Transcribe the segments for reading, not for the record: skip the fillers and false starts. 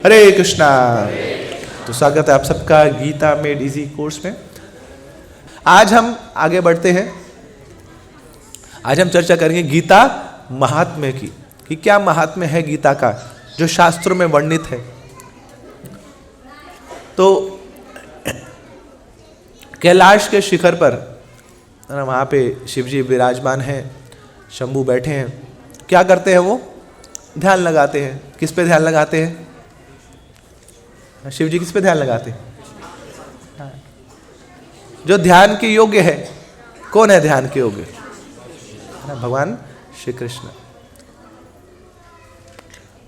हरे कृष्णा। तो स्वागत है आप सबका गीता मेड इजी कोर्स में। आज हम आगे बढ़ते हैं। आज हम चर्चा करेंगे गीता महात्म्य की, कि क्या महात्म्य है गीता का जो शास्त्रों में वर्णित है। तो कैलाश के शिखर पर वहाँ पे शिव जी विराजमान हैं, शंभू बैठे हैं। क्या करते हैं वो? ध्यान लगाते हैं। किस पे ध्यान लगाते हैं? शिव जी किस पे ध्यान लगाते हैं? जो ध्यान के योग्य है। कौन है ध्यान के योग्य? भगवान श्री कृष्ण।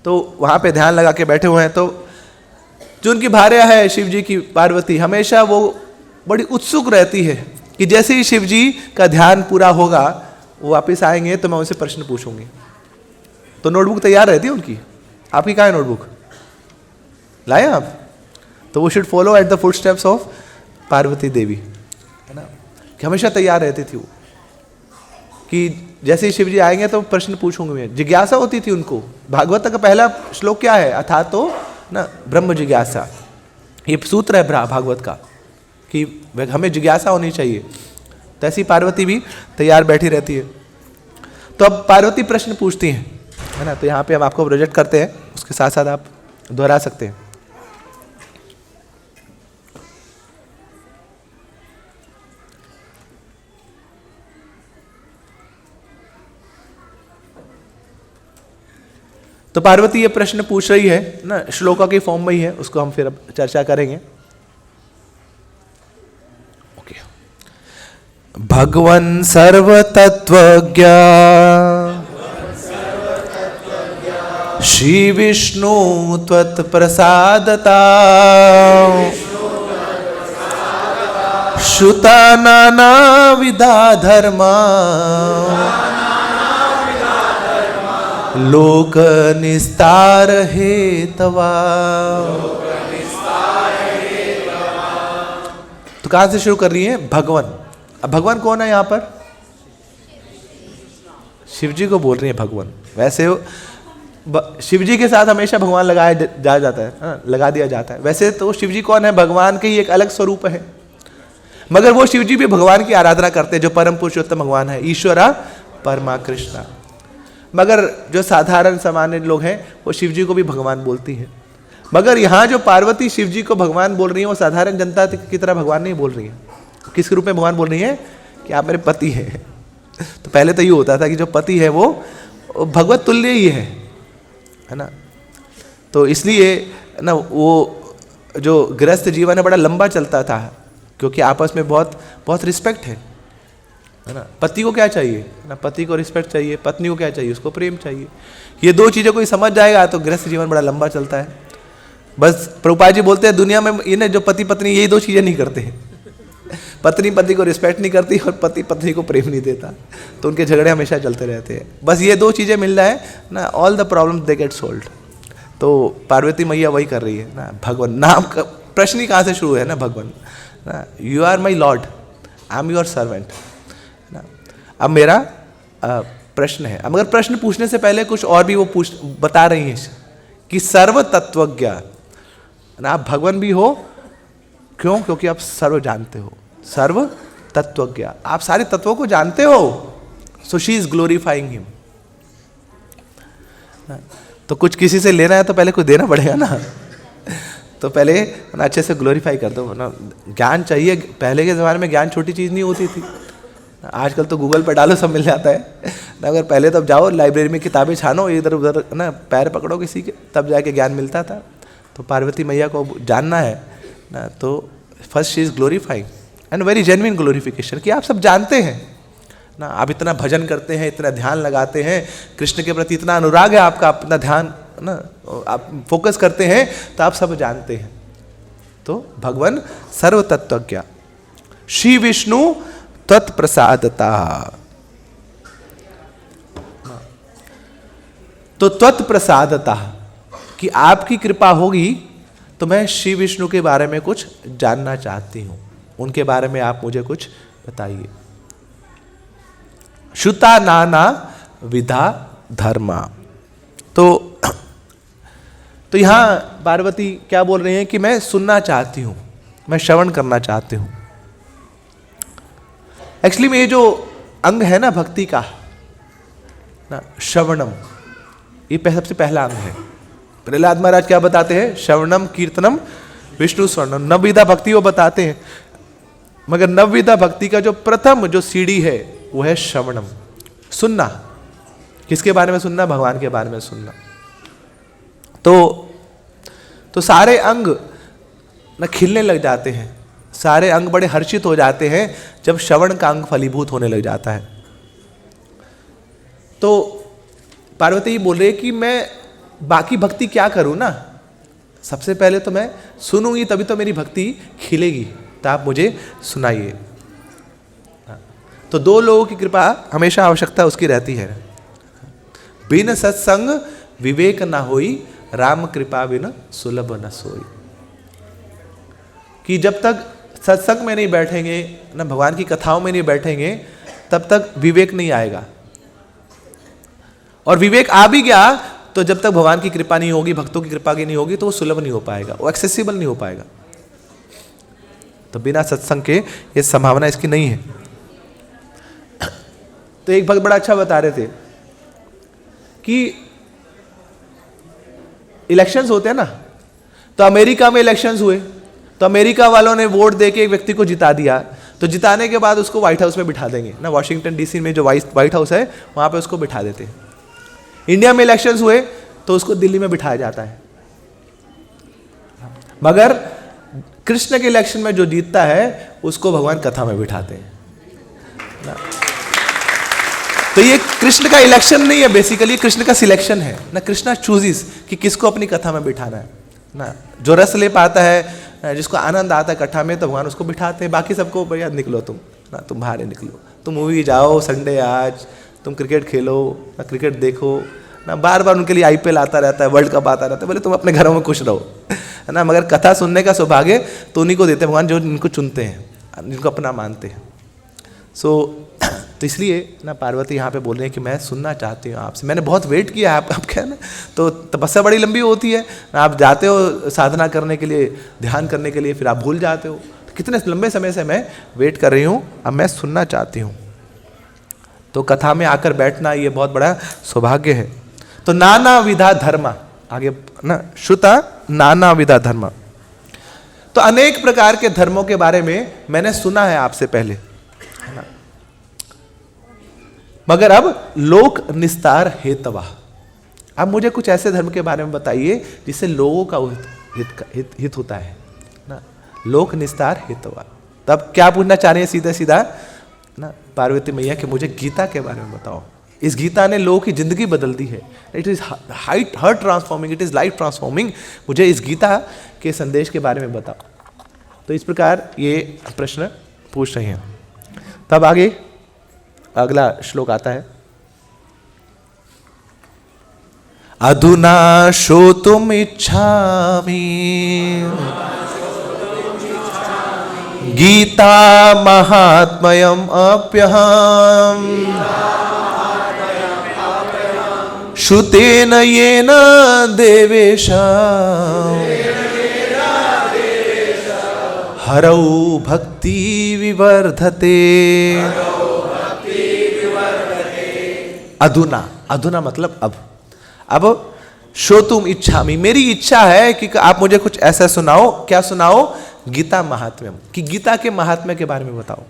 तो वहां पे ध्यान लगा के बैठे हुए हैं। तो जो उनकी भार्या है शिव जी की, पार्वती, हमेशा वो बड़ी उत्सुक रहती है कि जैसे ही शिव जी का ध्यान पूरा होगा, वो वापस आएंगे तो मैं उनसे प्रश्न पूछूंगी। तो नोटबुक तैयार रहती है उनकी। आपकी कहाँ है नोटबुक? लाए आप? तो वो should follow at the footsteps of Parvati Devi, है ना, कि हमेशा तैयार रहती थी वो, कि जैसे ही शिव जी आएंगे तो प्रश्न पूछूंगी मैं। जिज्ञासा होती थी उनको। भागवत का पहला श्लोक क्या है? अथा तो ना ब्रह्म जिज्ञासा। ये सूत्र है भागवत का कि हमें जिज्ञासा होनी चाहिए। तो ऐसी पार्वती भी तैयार बैठी रहती है। तो अब पार्वती प्रश्न पूछती हैं, है ना। तो यहाँ पे हम आपको प्रोजेक्ट करते हैं, उसके साथ साथ आप दोहरा सकते हैं। तो पार्वती ये प्रश्न पूछ रही है ना, श्लोका के फॉर्म में ही है, उसको हम फिर अब चर्चा करेंगे। ओके। भगवन् सर्वतत्त्वज्ञ श्री विष्णु त्वत्प्रसादता श्रुता नानाविधा धर्मा लोक निस्तार हेतवा। तो कहां से शुरू कर रही है? भगवान। अब भगवान कौन है यहाँ पर? शिव जी को बोल रही है भगवान। वैसे शिव जी के साथ हमेशा भगवान लगाया जाता है, लगा दिया जाता है। वैसे तो शिव जी कौन है? भगवान के ही एक अलग स्वरूप है, मगर वो शिव जी भी भगवान की आराधना करते हैं, जो परम पुरुषोत्तम भगवान है, ईश्वरा परमा कृष्णा। मगर जो साधारण सामान्य लोग हैं वो शिव जी को भी भगवान बोलती हैं। मगर यहाँ जो पार्वती शिव जी को भगवान बोल रही है, वो साधारण जनता की तरह भगवान नहीं बोल रही है। किस रूप में भगवान बोल रही है? कि आप मेरे पति हैं। तो पहले तो ये होता था कि जो पति है वो भगवत तुल्य ही है ना। तो इसलिए ना वो जो गृहस्थ जीवन है बड़ा लंबा चलता था, क्योंकि आपस में बहुत बहुत रिस्पेक्ट है ना। पति को क्या चाहिए ना? पति को रिस्पेक्ट चाहिए। पत्नी को क्या चाहिए? उसको प्रेम चाहिए। ये दो चीज़ें कोई समझ जाएगा तो गृहस्थ जीवन बड़ा लंबा चलता है। बस प्रभुपाद जी बोलते हैं दुनिया में ये ना, जो पति पत्नी यही दो चीज़ें नहीं करते हैं। पत्नी पति को रिस्पेक्ट नहीं करती और पति पत्नी को प्रेम नहीं देता, तो उनके झगड़े हमेशा चलते रहते हैं। बस ये दो चीज़ें मिल जाए ना, all the problem they get solved. तो पार्वती मैया वही कर रही है ना। भगवान नाम का प्रश्न ही कहाँ से शुरू है ना? भगवान ना, you are my lord, I am your servant ना। अब मेरा प्रश्न है। मगर प्रश्न पूछने से पहले कुछ और भी वो बता रही हैं कि सर्व तत्वज्ञ ना, आप भगवान भी हो। क्यों? क्योंकि आप सर्व जानते हो। सर्व तत्वज्ञ, आप सारे तत्वों को जानते हो। So she is glorifying him. तो कुछ किसी से लेना है तो पहले कुछ देना पड़ेगा ना। तो पहले अच्छे से ग्लोरीफाई कर दो ना। ज्ञान चाहिए। पहले के ज़माने में ज्ञान छोटी चीज़ नहीं होती थी। आजकल तो गूगल पर डालो सब मिल जाता है ना। अगर पहले तब जाओ लाइब्रेरी में किताबें छानो, इधर उधर ना पैर पकड़ो किसी के, तब जाके ज्ञान मिलता था। तो पार्वती मैया को जानना है ना, तो first she is glorifying and very genuine glorification, कि आप सब जानते हैं ना। आप इतना भजन करते हैं, इतना ध्यान लगाते हैं, कृष्ण के प्रति इतना अनुराग है आपका, अपना ध्यान ना आप फोकस करते हैं, तो आप सब जानते हैं। तो भगवान सर्व तत्वज्ञ श्री विष्णु त्वत्प्रसादता। तो त्वत्प्रसादता, कि आपकी कृपा होगी तो मैं श्री विष्णु के बारे में कुछ जानना चाहती हूं। उनके बारे में आप मुझे कुछ बताइए। श्रुता नाना विधा धर्मा। तो तो यहां पार्वती क्या बोल रही हैं कि मैं सुनना चाहती हूं, मैं श्रवण करना चाहती हूं। एक्चुअली में ये जो अंग है ना भक्ति का ना, श्रवणम, ये सबसे पहला अंग है। प्रहलाद महाराज क्या बताते हैं? श्रवणम कीर्तनम विष्णु स्वर्णम, नवविधा भक्ति वो बताते हैं। मगर नवविधा भक्ति का जो प्रथम जो सीढ़ी है वो है श्रवणम, सुनना। किसके बारे में सुनना? भगवान के बारे में सुनना। तो सारे अंग न खिलने लग जाते हैं, सारे अंग बड़े हर्षित हो जाते हैं जब श्रवण का अंग फलीभूत होने लग जाता है। तो पार्वती बोल रही है कि मैं बाकी भक्ति क्या करूं ना, सबसे पहले तो मैं सुनूंगी तभी तो मेरी भक्ति खिलेगी, तो आप मुझे सुनाइए। तो दो लोगों की कृपा हमेशा आवश्यकता उसकी रहती है। बिन सत्संग विवेक ना होई, राम कृपा बिन सुलभ न सोई। कि जब तक सत्संग में नहीं बैठेंगे ना, भगवान की कथाओं में नहीं बैठेंगे, तब तक विवेक नहीं आएगा। और विवेक आ भी गया तो जब तक भगवान की कृपा नहीं होगी, भक्तों की कृपा की नहीं होगी, तो वो सुलभ नहीं हो पाएगा, वो एक्सेसिबल नहीं हो पाएगा। तो बिना सत्संग के ये संभावना इसकी नहीं है। तो एक भक्त बड़ा अच्छा बता रहे थे कि इलेक्शंस होते हैं ना, तो अमेरिका में इलेक्शंस हुए, तो अमेरिका वालों ने वोट देके एक व्यक्ति को जिता दिया, तो जिताने के बाद उसको व्हाइट हाउस में बिठा देंगे ना, वाशिंगटन डीसी में जो व्हाइट हाउस है वहां पे उसको बिठा देते हैं। इंडिया में इलेक्शंस हुए तो उसको दिल्ली में बिठाया जाता है। मगर कृष्ण के इलेक्शन में जो जीतता है उसको भगवान कथा में बिठाते हैं ना। तो ये कृष्ण का इलेक्शन नहीं है, बेसिकली कृष्ण का सिलेक्शन है ना। कृष्णा चूजिस कि किसको अपनी कथा में बिठाना है ना। जो रस ले पाता है, जिसको आनंद आता है कथा में, तो भगवान उसको बिठाते हैं। बाकी सबको भैया निकलो तुम ना, तुम बाहर निकलो, तुम मूवी जाओ, संडे आज तुम क्रिकेट खेलो ना, क्रिकेट देखो ना। बार बार उनके लिए IPL आता रहता है, वर्ल्ड कप आता रहता है, बोले तुम अपने घरों में खुश रहो है ना। मगर कथा सुनने का सौभाग्य तो उन्हीं को देते हैं भगवान, जो इनको चुनते हैं, जिनको अपना मानते हैं। तो इसलिए ना पार्वती यहाँ पे बोल रहे हैं कि मैं सुनना चाहती हूँ आपसे, मैंने बहुत वेट किया आप क्या ना। तो तपस्या बड़ी लंबी होती है, आप जाते हो साधना करने के लिए, ध्यान करने के लिए, फिर आप भूल जाते हो। तो कितने लंबे समय से मैं वेट कर रही हूँ, अब मैं सुनना चाहती हूँ। तो कथा में आकर बैठना ये बहुत बड़ा सौभाग्य है। तो नाना विधा धर्म, आगे ना श्रुता नाना विधा धर्म, तो अनेक प्रकार के धर्मों के बारे में मैंने सुना है आपसे पहले है ना। मगर अब लोक निस्तार हेतवा, अब मुझे कुछ ऐसे धर्म के बारे में बताइए जिससे लोगों का हित होता है ना। लोक निस्तार हेतवा, तब क्या पूछना चाह रहे हैं सीधा सीधा ना पार्वती मैया कि मुझे गीता के बारे में बताओ। इस गीता ने लोगों की जिंदगी बदल दी है। It is heart transforming, it is life transforming. मुझे इस गीता के संदेश के बारे में बताओ। तो इस प्रकार ये प्रश्न पूछ रहे हैं। तब आगे अगला श्लोक आता है, अधुना श्रोतुम इच्छामि गीता महात्म्यम अप्यहम् श्रुतेन येन देवेश हरौ भक्ति विवर्धते। अधुना, अधुना मतलब अब श्रोतुम इच्छामि, मेरी इच्छा है कि आप मुझे कुछ ऐसा सुनाओ। क्या सुनाओ? गीता महात्म्यम, कि गीता के महात्म्य के बारे में बताओ।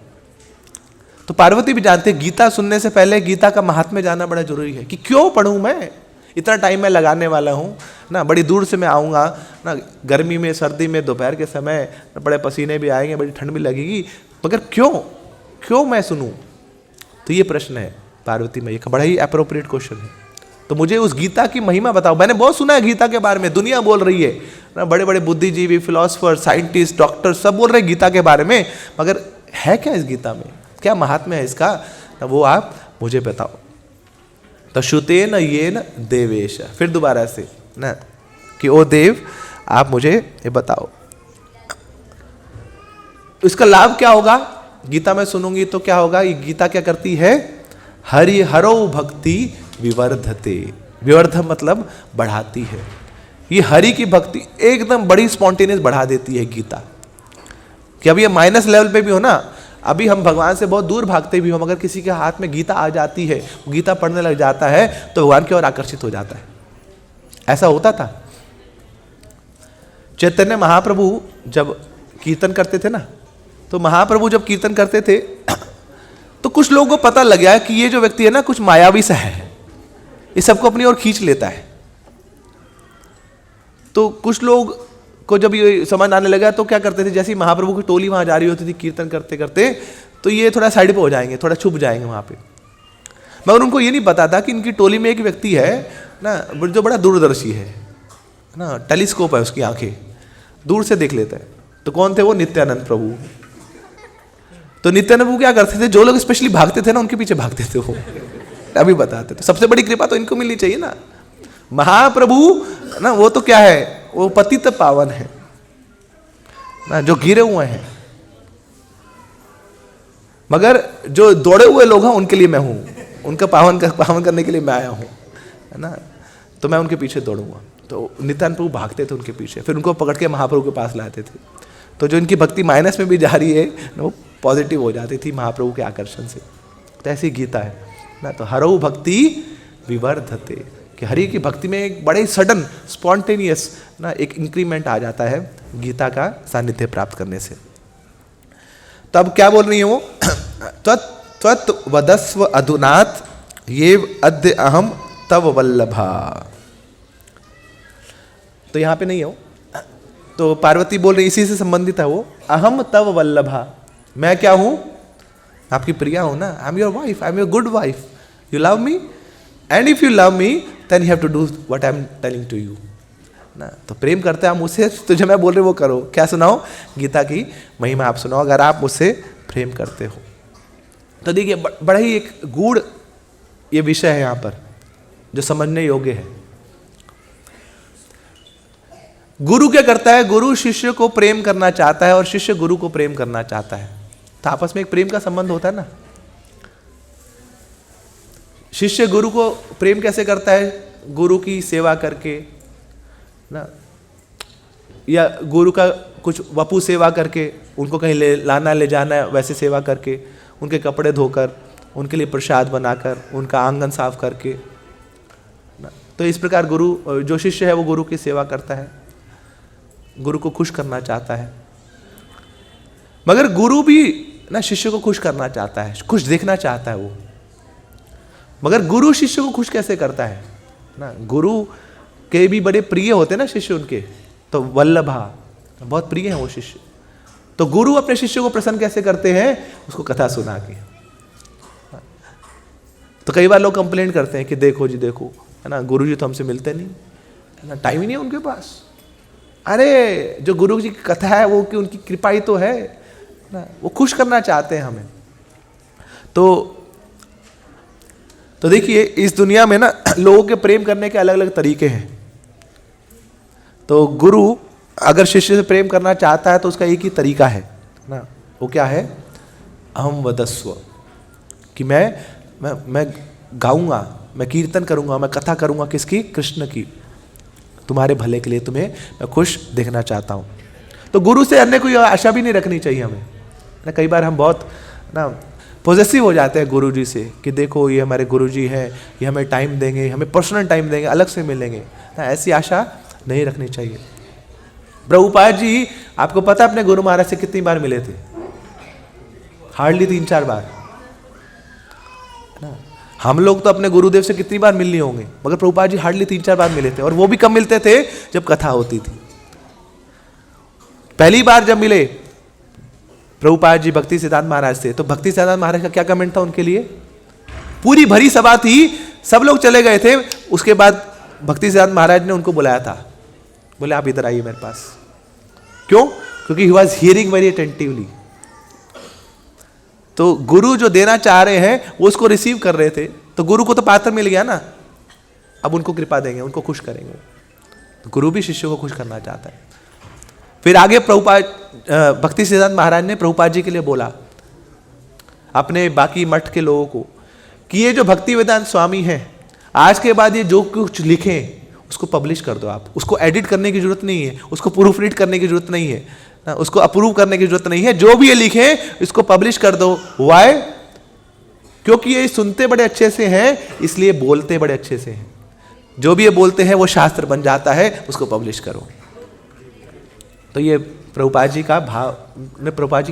तो पार्वती भी जानते हैं गीता सुनने से पहले गीता का महात्म्य जानना बड़ा जरूरी है। कि क्यों पढ़ूं मैं, इतना टाइम मैं लगाने वाला हूं ना, बड़ी दूर से मैं आऊँगा ना, गर्मी में, सर्दी में, दोपहर के समय बड़े पसीने भी आएंगे, बड़ी ठंड भी लगेगी, मगर क्यों मैं सुनूं? तो ये प्रश्न है पार्वती मैया का, बड़ा ही अप्रोप्रिएट क्वेश्चन है। तो मुझे उस गीता की महिमा बताओ। मैंने बहुत सुना है गीता के बारे में, दुनिया बोल रही है ना, बड़े बड़े बुद्धिजीवी, फिलोसफर, साइंटिस्ट, डॉक्टर सब बोल रहे हैं गीता के बारे में, मगर है क्या इस गीता में, क्या महात्म्य है इसका, वो आप मुझे बताओ। तो श्रुतेन येन देवेश, फिर दोबारा से ना कि ओ देव आप मुझे ये बताओ। इसका लाभ क्या होगा? गीता में सुनूंगी तो क्या होगा? ये गीता क्या करती है? हरि हरो भक्ति विवर्धते, विवर्ध मतलब बढ़ाती है। ये हरि की भक्ति एकदम बड़ी स्पॉन्टेनियस बढ़ा देती है गीता। कि अभी ये माइनस लेवल पे भी हो ना, अभी हम भगवान से बहुत दूर भागते भी हो, मगर किसी के हाथ में गीता आ जाती है, गीता पढ़ने लग जाता है, तो भगवान की ओर आकर्षित हो जाता है। ऐसा होता था। चैतन्य महाप्रभु जब कीर्तन करते थे ना, तो महाप्रभु जब कीर्तन करते थे तो कुछ लोगों को पता लग गया कि ये जो व्यक्ति है ना कुछ मायावी सा है, ये सबको अपनी ओर खींच लेता है। तो कुछ लोग को जब ये समझ आने लगा तो क्या करते थे, जैसे ही महाप्रभु की टोली वहां जा रही होती थी कीर्तन करते करते, तो ये थोड़ा साइड पे हो जाएंगे, थोड़ा छुप जाएंगे वहां पे। मगर उनको ये नहीं पता था कि इनकी टोली में एक व्यक्ति है ना जो बड़ा दूरदर्शी है ना, टेलीस्कोप है उसकी आंखें, दूर से देख लेता है। तो कौन थे वो? नित्यानंद प्रभु। तो नित्यानंद प्रभु क्या करते थे, जो लोग स्पेशली भागते थे ना उनके पीछे भागते थे वो, अभी बताते थे। सबसे बड़ी कृपा तो इनको मिलनी चाहिए ना। महाप्रभु ना वो तो क्या है, वो पतित पावन है ना, जो गिरे हुए हैं। मगर जो दौड़े हुए लोग हैं उनके लिए मैं हूं, उनका पावन करने के लिए मैं आया हूं, है ना। तो मैं उनके पीछे दौड़ूंगा। तो नित्यानंद प्रभु भागते थे उनके पीछे, फिर उनको पकड़ के महाप्रभु के पास लाते थे। तो जो इनकी भक्ति माइनस में भी जा रही है वो पॉजिटिव हो जाती थी महाप्रभु के आकर्षण से। तो ऐसी गीता है ना। तो हरऊ भक्ति विवर्धते, कि हरि की भक्ति में एक बड़े सडन स्पॉन्टेनियस ना एक इंक्रीमेंट आ जाता है गीता का सानिध्य प्राप्त करने से। तो अब क्या बोल रही है वो? त्वत् वदस्व अधुनाथ ये अद्य अहम तव वल्लभा। तो यहां पे नहीं है वो, तो पार्वती बोल रही, इसी से संबंधित है वो। अहम तव वल्लभा, मैं क्या हूं? आपकी प्रिया हूं ना। I am your wife, I am your good wife, you love me, and if you love me then you have to do what I am telling to you ना। तो प्रेम करते हैं आप मुझसे, तो जो मैं बोल रही वो करो। क्या सुनाओ? गीता की महिमा आप सुनाओ, अगर आप मुझसे प्रेम करते हो। तो देखिए बड़ा ही एक गूढ़ ये विषय है यहाँ पर जो समझने योग्य है। गुरु क्या करता है? गुरु शिष्य को प्रेम करना चाहता है और शिष्य गुरु को प्रेम करना चाहता है। तो आपस में एक प्रेम का संबंध होता है ना। शिष्य गुरु को प्रेम कैसे करता है? गुरु की सेवा करके ना, या गुरु का कुछ वपु सेवा करके, उनको कहीं ले जाना वैसे सेवा करके, उनके कपड़े धोकर, उनके लिए प्रसाद बनाकर, उनका आंगन साफ करके ना। तो इस प्रकार गुरु, जो शिष्य है वो गुरु की सेवा करता है, गुरु को खुश करना चाहता है। मगर गुरु भी ना शिष्य को खुश करना चाहता है, खुश देखना चाहता है वो। मगर गुरु शिष्य को खुश कैसे करता है ना? गुरु के भी बड़े प्रिय होते हैं ना शिष्य उनके, तो वल्लभा, बहुत प्रिय है वो शिष्य। तो गुरु अपने शिष्य को प्रसन्न कैसे करते हैं? उसको कथा सुना के। तो कई बार लोग कंप्लेंट करते हैं कि देखो जी देखो, है ना, गुरु जी तो हमसे मिलते नहीं, है ना, टाइम ही नहीं है उनके पास। अरे जो गुरु जी की कथा है वो कि उनकी कृपा ही तो है ना, वो खुश करना चाहते हैं हमें। तो देखिए इस दुनिया में ना लोगों के प्रेम करने के अलग अलग तरीके हैं। तो गुरु अगर शिष्य से प्रेम करना चाहता है तो उसका एक ही तरीका है ना, वो क्या है? अहम वदस्व, कि मैं गाऊंगा, मैं कीर्तन करूंगा, मैं कथा करूंगा किसकी? कृष्ण की, तुम्हारे भले के लिए, तुम्हें मैं खुश देखना चाहता हूं। तो गुरु से अन्य कोई आशा भी नहीं रखनी चाहिए हमें ना। कई बार हम बहुत ना पॉजेसिव हो जाते हैं गुरु जी से कि देखो ये हमारे गुरु जी हैं, ये हमें टाइम देंगे, हमें पर्सनल टाइम देंगे, अलग से मिलेंगे ना, ऐसी आशा नहीं रखनी चाहिए। प्रभुपाद जी आपको पता अपने गुरु महाराज से कितनी बार मिले थे? हार्डली 3-4 बार ना। हम लोग तो अपने गुरुदेव से कितनी बार मिल लिए होंगे, मगर प्रभुपाद जी हार्डली 3-4 बार मिले थे, और वो भी कब मिलते थे? जब कथा होती थी। पहली बार जब मिले प्रभुपाद जी भक्ति सिद्धांत महाराज से, तो भक्ति सिद्धांत महाराज का क्या कमेंट था उनके लिए? पूरी भरी सभा थी, सब लोग चले गए थे, उसके बाद भक्ति सिद्धांत महाराज ने उनको बुलाया था, बोले आप इधर आइए मेरे पास। क्यों? क्योंकि he was hearing very attentively. तो गुरु जो देना चाह रहे हैं वो उसको रिसीव कर रहे थे, तो गुरु को तो पात्र मिल गया ना, अब उनको कृपा देंगे, उनको खुश करेंगे। तो गुरु भी शिष्य को खुश करना चाहता है। फिर आगे प्रभुपाद भक्ति सिद्धांत महाराज ने प्रभुपाद जी के लिए बोला अपने बाकी मठ के लोगों को कि ये जो भक्ति वेदांत स्वामी हैं, आज के बाद ये जो कुछ लिखें उसको पब्लिश कर दो आप, उसको एडिट करने की जरूरत नहीं है, उसको प्रूफ रीड करने की जरूरत नहीं है ना, उसको अप्रूव करने की जरूरत नहीं है, जो भी ये लिखे इसको पब्लिश कर दो। वाई? क्योंकि ये सुनते बड़े अच्छे से हैं, इसलिए बोलते बड़े अच्छे से हैं। जो भी ये बोलते हैं वो शास्त्र बन जाता है, उसको पब्लिश करो। तो ये प्रभुपाद जी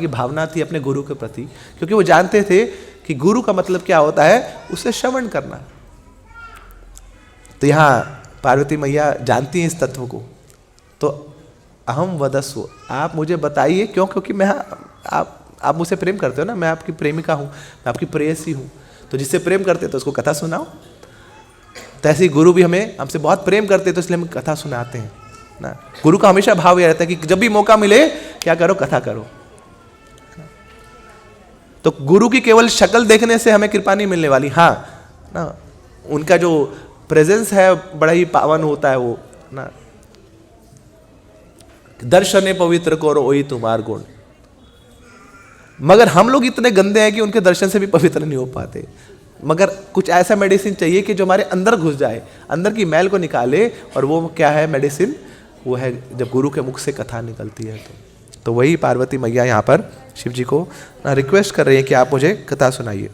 की भावना थी अपने गुरु के प्रति, क्योंकि वो जानते थे कि गुरु का मतलब क्या होता है, उसे श्रवण करना। तो यहाँ पार्वती मैया जानती हैं इस तत्व को। तो अहम वदस्व, आप मुझे बताइए क्यों? क्योंकि मैं आप मुझसे प्रेम करते हो ना, मैं आपकी प्रेमिका हूँ, मैं आपकी प्रेयसी हूँ। तो जिससे प्रेम करते तो उसको कथा सुनाओ। तो ऐसे ही गुरु भी हमसे बहुत प्रेम करते, तो इसलिए हम कथा सुनाते हैं ना। गुरु का हमेशा भाव यह रहता है कि जब भी मौका मिले क्या करो, कथा करो। तो गुरु की केवल शक्ल देखने से हमें कृपा नहीं मिलने वाली। हाँ ना, उनका जो प्रेजेंस है बड़ा ही पावन होता है वो ना। दर्शने पवित्र करो ओई तुम्हार गुण। मगर हम लोग इतने गंदे हैं कि उनके दर्शन से भी पवित्र नहीं हो पाते। मगर कुछ ऐसा मेडिसिन चाहिए कि जो हमारे अंदर घुस जाए, अंदर की मैल को निकाले। और वो क्या है मेडिसिन? वो है जब गुरु के मुख से कथा निकलती है। तो वही पार्वती मैया यहाँ पर शिव जी को रिक्वेस्ट कर रही है कि आप मुझे कथा सुनाइए।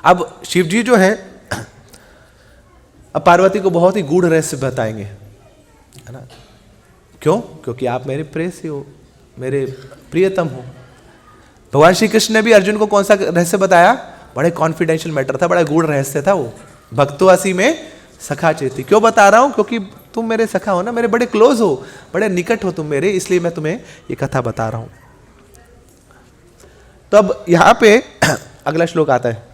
अब शिव जी जो है अब पार्वती को बहुत ही गूढ़ रहस्य बताएंगे, है ना। क्यों? क्योंकि आप मेरे प्रेयसी हो, मेरे प्रियतम हो। भगवान श्री कृष्ण ने भी अर्जुन को कौन सा रहस्य बताया? बड़े कॉन्फिडेंशियल मैटर था, बड़ा गूढ़ रहस्य था वो। भक्तोऽसि में सखा चेती। क्यों बता रहा हूं? क्योंकि तुम मेरे सखा हो ना, मेरे बड़े क्लोज हो, बड़े निकट हो तुम मेरे, इसलिए मैं तुम्हें ये कथा बता रहा हूं। तो अब यहां पे अगला श्लोक आता है।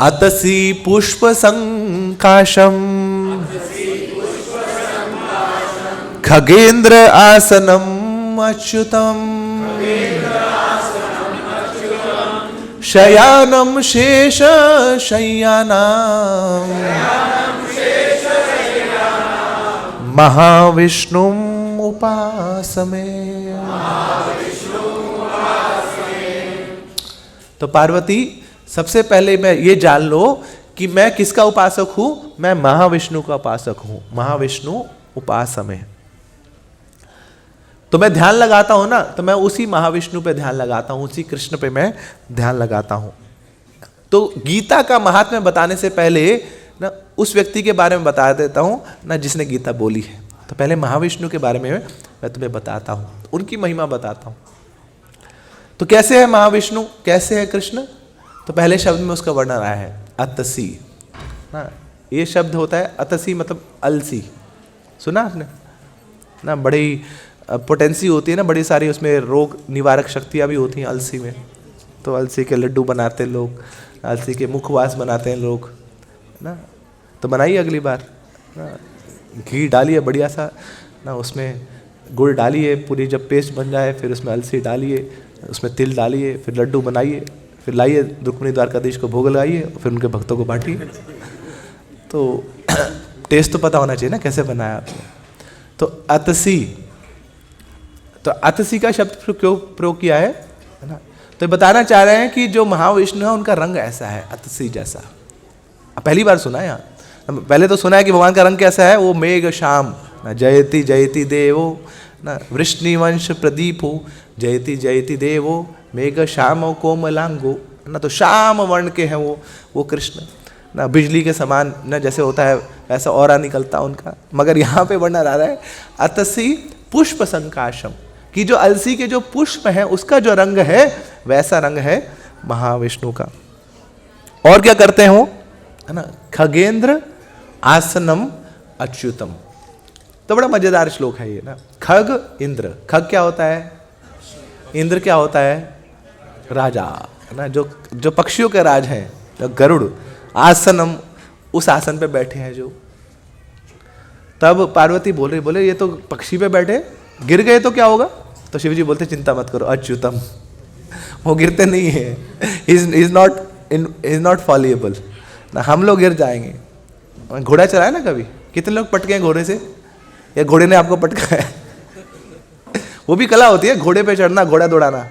अतसी पुष्प संकाशम खगेंद्र आसनम अच्युतम शयानम शेष शय्यानाम महाविष्णुम उपासमे। तो पार्वती सबसे पहले मैं ये जान लो कि मैं किसका उपासक हूं? मैं महाविष्णु का उपासक हूं। महाविष्णु उपासमे। तो मैं ध्यान लगाता हूं ना, तो मैं उसी महाविष्णु पे ध्यान लगाता हूं, उसी कृष्ण पे मैं ध्यान लगाता हूं। तो गीता का महात्म्य बताने से पहले ना उस व्यक्ति के बारे में बता देता हूं ना जिसने गीता बोली है। तो पहले महाविष्णु के बारे में मैं तुम्हें बताता हूं, उनकी महिमा बताता हूं। तो कैसे है महाविष्णु, कैसे है कृष्ण? तो पहले शब्द में उसका वर्णन आया है अतसी ना। ये शब्द होता है अतसी, मतलब अलसी। सुना आपने ना? बड़ी पोटेंसी होती है ना, बड़ी सारी उसमें रोग निवारक शक्तियाँ भी होती हैं अलसी में। तो अलसी के लड्डू बनाते हैं लोग, अलसी के मुखवास बनाते हैं लोग ना। तो बनाइए अगली बार ना, घी डालिए बढ़िया सा ना, उसमें गुड़ डालिए पूरी, जब पेस्ट बन जाए फिर उसमें अलसी डालिए, उसमें तिल डालिए, फिर लड्डू बनाइए, फिर लाइए रुक्मिणी द्वारकाधीश को भोग लगाइए, फिर उनके भक्तों को बांटिए। तो टेस्ट तो पता होना चाहिए ना कैसे बनाया आपने। तो अतसी, तो अतसी का शब्द क्यों प्रयोग किया है ना? तो बताना चाह रहे हैं कि जो महाविष्णु है उनका रंग ऐसा है, अतसी जैसा। पहली बार सुना है यहाँ, पहले तो सुना है कि भगवान का रंग कैसा है, वो मेघ श्याम ना, जयति जयति देवो ना, वृष्णिवंश प्रदीपो जयति जयति देवो मेघ श्याम कोमलांगो ना। तो श्याम वर्ण के हैं वो कृष्ण ना, बिजली के समान ना जैसे होता है वैसा ऑरा निकलता उनका। मगर यहाँ पे वर्णन आ रहा है अतसी पुष्प संकाशम, कि जो अलसी के जो पुष्प है उसका जो रंग है वैसा रंग है महाविष्णु का। और क्या करते हो है ना? खगेंद्र आसनम अच्युतम। तो बड़ा मजेदार श्लोक है ये ना। खग इंद्र, खग क्या होता है? इंद्र क्या होता है? राजा है ना, जो पक्षियों के राज हैं, जो गरुड़। आसनम, उस आसन पे बैठे हैं जो। तब पार्वती बोले ये तो पक्षी पे बैठे, गिर गए तो क्या होगा? तो शिव जी बोलते चिंता मत करो अच्युतम, वो गिरते नहीं है, इज नॉट फॉलिएबल ना, हम लोग गिर जाएंगे। घोड़ा चलाया ना कभी? कितने लोग पटके हैं घोड़े से, या घोड़े ने आपको पटका है? वो भी कला होती है, घोड़े पे चढ़ना, घोड़ा दौड़ाना।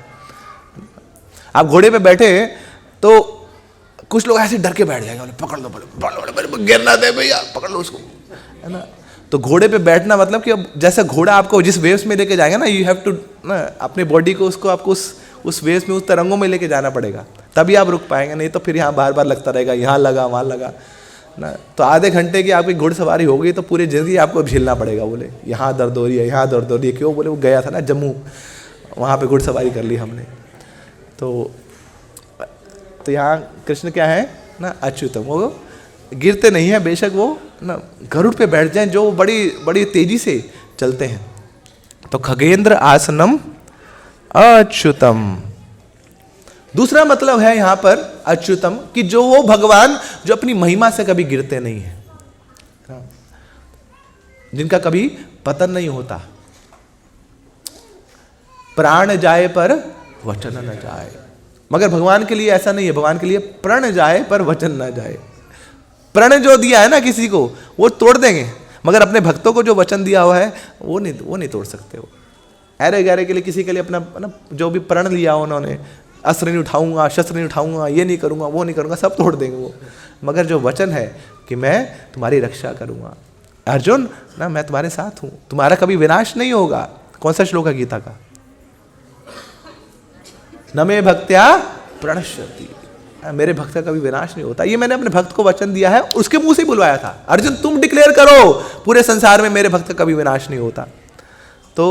आप घोड़े पे बैठे तो कुछ लोग ऐसे डर के बैठ जाएंगे, पकड़ लो, बड़े गिरना दे भैया, पकड़ लो उसको, है ना। तो घोड़े पे बैठना मतलब कि अब जैसे घोड़ा आपको जिस वेव्स में लेके जाएगा ना, यू हैव टू ना अपने बॉडी को उसको आपको उस वेव्स में, उस तरंगों में लेके जाना पड़ेगा, तभी आप रुक पाएंगे, नहीं तो फिर यहाँ बार बार लगता रहेगा, यहाँ लगा वहाँ लगा ना। तो आधे घंटे की आपकी घुड़सवारी हो गई तो पूरी जिंदगी आपको झेलना पड़ेगा। बोले यहाँ दर्द हो रही है, यहाँ दर्द हो रही है, क्यों? बोले वो गया था ना जम्मू, वहाँ पे घुड़सवारी कर ली हमने। तो यहाँ कृष्ण क्या है ना, अच्युतम, वो गिरते नहीं है, बेशक वो ना गरुड़ पे बैठ जाएं जो बड़ी बड़ी तेजी से चलते हैं। तो खगेंद्र आसनम अच्युतम। दूसरा मतलब है यहां पर अच्युतम कि जो वो भगवान जो अपनी महिमा से कभी गिरते नहीं है, जिनका कभी पतन नहीं होता। प्राण जाए पर वचन न जाए, मगर भगवान के लिए ऐसा नहीं है। भगवान के लिए प्रण जाए पर वचन न जाए। प्रण जो दिया है ना किसी को, वो तोड़ देंगे, मगर अपने भक्तों को जो वचन दिया हुआ है वो नहीं तोड़ सकते। वो ऐरे गहरे के लिए, किसी के लिए अपना ना जो भी प्रण लिया उन्होंने, अस्त्र नहीं उठाऊंगा, शस्त्र नहीं उठाऊंगा, ये नहीं करूंगा, वो नहीं करूंगा, सब तोड़ देंगे वो। मगर जो वचन है कि मैं तुम्हारी रक्षा करूंगा, अर्जुन ना मैं तुम्हारे साथ हूं, तुम्हारा कभी विनाश नहीं होगा। कौन सा श्लोक है गीता का? न मे भक्त्या प्रणश्यति, मेरे भक्त का कभी विनाश नहीं होता। ये मैंने अपने भक्त को वचन दिया है, उसके मुंह से बुलवाया था, अर्जुन तुम डिक्लेयर करो पूरे संसार में मेरे भक्त का कभी विनाश नहीं होता। तो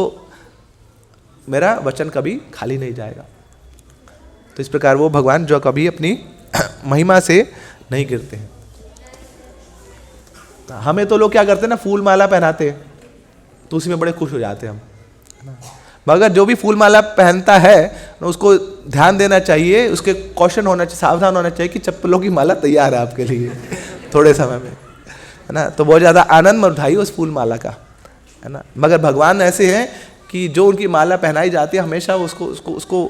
मेरा वचन कभी खाली नहीं जाएगा। तो इस प्रकार वो भगवान जो कभी अपनी महिमा से नहीं गिरते हैं। हमें तो लोग क्या करते हैं ना, फूल माला पहनाते हैं तो उसी में बड़े खुश हो जाते हैं हम, मगर जो भी फूल माला पहनता है उसको ध्यान देना चाहिए, उसके कॉशन होना चाहिए, सावधान होना चाहिए कि चप्पलों की माला तैयार है आपके लिए थोड़े समय में, है ना। तो बहुत ज़्यादा आनंद मत उठाइए उस फूल माला का, है ना। मगर भगवान ऐसे हैं कि जो उनकी माला पहनाई जाती है हमेशा उसको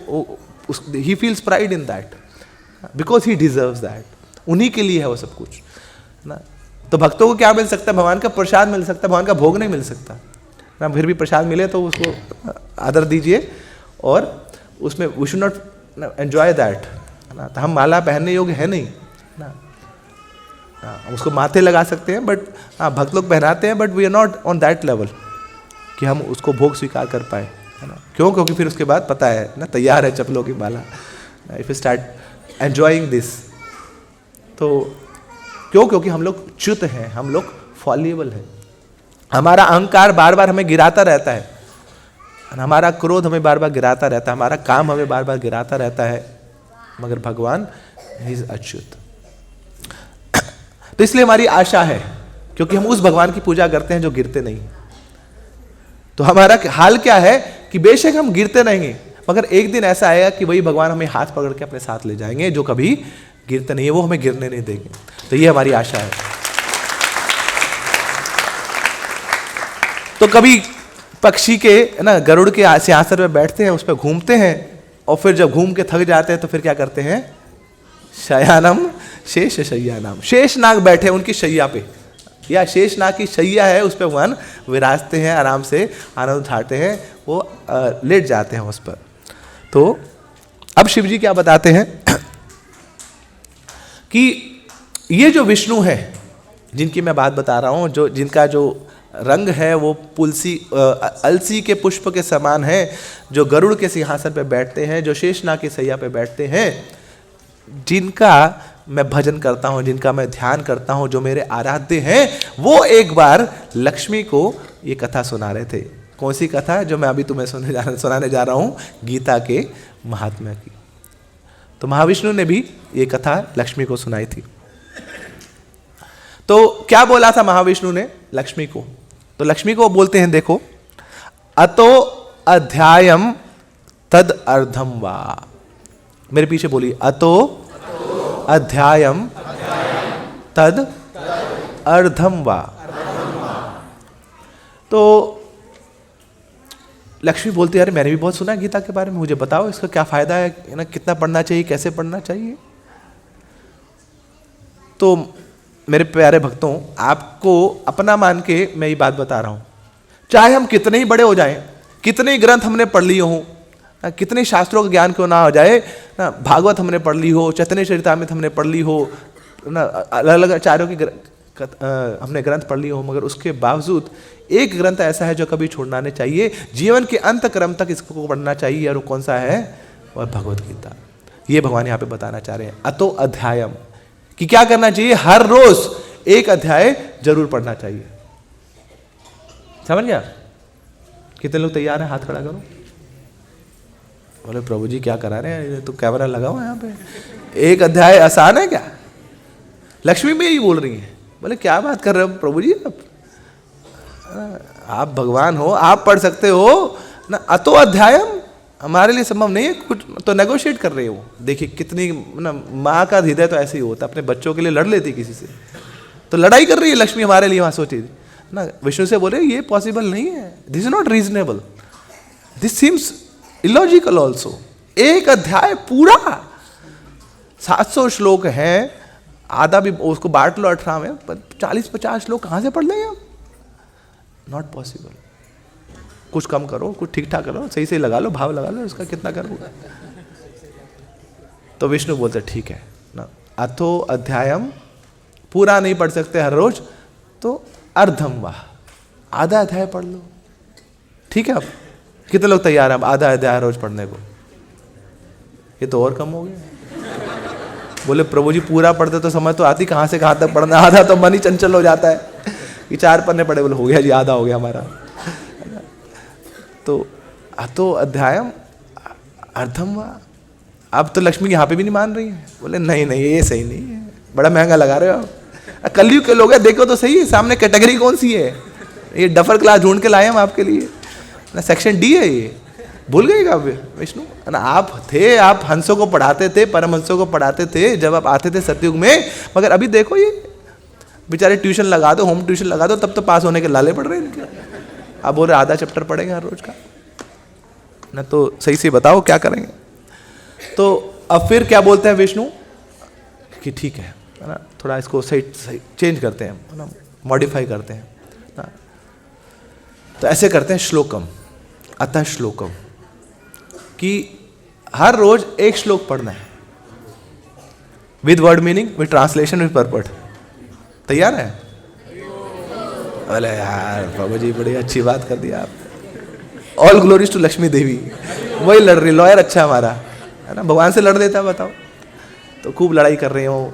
he feels pride in that because he deserves that. उन्हीं के लिए है वो सब कुछ, है ना। तो भक्तों को क्या मिल सकता है? भगवान का प्रसाद मिल सकता है, भगवान का भोग नहीं मिल सकता ना। फिर भी प्रसाद मिले तो उसको आदर दीजिए, और उसमें we should not enjoy that, है ना। तो हम माला पहनने योग्य है नहीं ना, हम उसको माथे लगा सकते हैं, बट हाँ भक्त लोग पहनाते हैं, but we are not on that level कि हम उसको भोग स्वीकार कर पाए, है ना। क्यों? क्योंकि फिर उसके बाद पता है ना, तैयार है चप्पलों की माला। If you start enjoying this, तो क्यों? क्योंकि हम लोग च्युत हैं, हम लोग फॉलिएबल हैं। हमारा अहंकार बार बार हमें गिराता रहता है, हमारा क्रोध हमें बार बार गिराता रहता है, हमारा काम हमें बार बार गिराता रहता है, मगर भगवान इज अच्युत। तो इसलिए हमारी आशा है, क्योंकि हम उस भगवान की पूजा करते हैं जो गिरते नहीं। तो हमारा हाल क्या है कि बेशक हम गिरते रहेंगे, मगर एक दिन ऐसा आएगा कि वही भगवान हमें हाथ पकड़ के अपने साथ ले जाएंगे, जो कभी गिरते नहीं है, वो हमें गिरने नहीं देंगे। तो ये हमारी आशा है। तो कभी पक्षी के ना गरुड़ के सिंहासन पे बैठते हैं, उस पर घूमते हैं, और फिर जब घूम के थक जाते हैं तो फिर क्या करते हैं? शयानम शेष शय्यानाम, शेषनाग बैठे उनकी शैया पे, या शेषनाग की शैया है उस पर भगवान विराजते हैं, आराम से आनंद उठाते हैं, वो लेट जाते हैं उस पर। तो अब शिव जी क्या बताते हैं कि ये जो विष्णु है जिनकी मैं बात बता रहा हूं, जो जिनका जो रंग है वो अलसी के पुष्प के समान है, जो गरुड़ के सिंहासन पे बैठते हैं, जो शेषनाग की सैया पे बैठते हैं, जिनका मैं भजन करता हूं, जिनका मैं ध्यान करता हूं, जो मेरे आराध्य हैं, वो एक बार लक्ष्मी को ये कथा सुना रहे थे। कौन सी कथा? जो मैं अभी तुम्हें सुनाने जा रहा हूं, गीता के महात्म्य की। तो महाविष्णु ने भी ये कथा लक्ष्मी को सुनाई थी। तो क्या बोला था महाविष्णु ने लक्ष्मी को? तो लक्ष्मी को बोलते हैं, देखो, अतो अध्यायम तद अर्धम वा। मेरे पीछे बोलिए, अतो अध्यायम तद अर्धम वा। तो लक्ष्मी बोलती है, अरे मैंने भी बहुत सुना है गीता के बारे में, मुझे बताओ इसका क्या फायदा है ना, कितना पढ़ना चाहिए, कैसे पढ़ना चाहिए। तो मेरे प्यारे भक्तों, आपको अपना मान के मैं ये बात बता रहा हूं, चाहे हम कितने ही बड़े हो जाएं, कितने ही ग्रंथ हमने पढ़ लिए हों, कितने शास्त्रों का ज्ञान क्यों ना हो जाए ना, भागवत हमने पढ़ ली हो, चैतन्य चरितामृत हमने पढ़ ली हो ना, अलग अलग आचार्यों की हमने ग्रंथ पढ़ ली हो, मगर उसके बावजूद एक ग्रंथ ऐसा है जो कभी छोड़ना नहीं चाहिए, जीवन के अंत क्रम तक इसको पढ़ना चाहिए, और वो कौन सा है? वह भगवत गीता। ये भगवान यहाँ पे बताना चाह रहे हैं, अतो अध्यायम, कि क्या करना चाहिए? हर रोज एक अध्याय जरूर पढ़ना चाहिए। समझ गया? कितने लोग तैयार हैं? हाथ खड़ा करो। बोले प्रभु जी क्या करा रहे हैं, तो कैमरा लगा हुआ यहाँ पे, एक अध्याय आसान है क्या? लक्ष्मी भी यही बोल रही है। बोले क्या बात कर रहे हो प्रभु जी, आप भगवान हो, आप पढ़ सकते हो ना, अतो अध्यायम हमारे लिए संभव नहीं है, कुछ तो नेगोशिएट कर रहे हो। देखिए कितनी ना, माँ का हृदय तो ऐसे ही होता, अपने बच्चों के लिए लड़ लेती किसी से, तो लड़ाई कर रही है लक्ष्मी हमारे लिए। वहां सोची ना, विष्णु से बोले ये पॉसिबल नहीं है, this is not reasonable, this seems illogical also. एक अध्याय पूरा 700 श्लोक है, आधा भी उसको बांट लो 18 में, 40-50 श्लोक कहां से पढ़ लेंगे हम? Not possible. कुछ कम करो, कुछ ठीक ठाक करो, सही सही लगा लो, भाव लगा लो, इसका कितना करो। तो विष्णु बोलते ठीक है ना, अथो अध्यायम पूरा नहीं पढ़ सकते हर रोज, तो अर्धम वाह, आधा अध्याय पढ़ लो। ठीक है, अब कितने लोग तैयार हैं अब आधा अध्याय रोज पढ़ने को? ये तो और कम हो गया। बोले प्रभु जी पूरा पढ़ते तो समझ तो आती, कहां से कहां तक पढ़ना, आधा तो मन ही चंचल हो जाता है कि 4 पन्ने पढ़े। बोले हो गया जी, आधा हो गया हमारा। तो अध्यायम अर्धम वा। अब तो लक्ष्मी यहाँ पे भी नहीं मान रही है। बोले नहीं नहीं ये सही नहीं है, बड़ा महंगा लगा रहे हो आप, कलयुग के लोग हैं, देखो तो सही सामने कैटेगरी कौन सी है, ये डफर क्लास ढूंढ के लाए हम आपके लिए ना, सेक्शन डी है ये। भूल गए क्या विष्णु ना, आप थे, आप हंसों को पढ़ाते थे, परमहंसों को पढ़ाते थे जब आप आते थे सतयुग में, मगर अभी देखो ये बेचारे ट्यूशन लगा दो, होम ट्यूशन लगा दो, तब तो पास होने के लाले पड़ रहे हैं इनके। आप बोल रहे आधा चैप्टर पढ़ेंगे हर रोज का ना, तो सही से बताओ क्या करेंगे। तो अब फिर क्या बोलते हैं विष्णु कि ठीक है ना, थोड़ा इसको सही चेंज करते हैं ना, मॉडिफाई करते हैं ना, तो ऐसे करते हैं श्लोकम, अतः श्लोकम, कि हर रोज एक श्लोक पढ़ना है, with word meaning, with translation, with purport. तैयार है? अरे यार बाबा जी बड़ी अच्छी बात कर दी आप। ऑल ग्लोरीज टू लक्ष्मी देवी, वही लड़ रही, लॉयर अच्छा हमारा है ना, भगवान से लड़ देता बताओ, तो खूब लड़ाई कर रहे हो।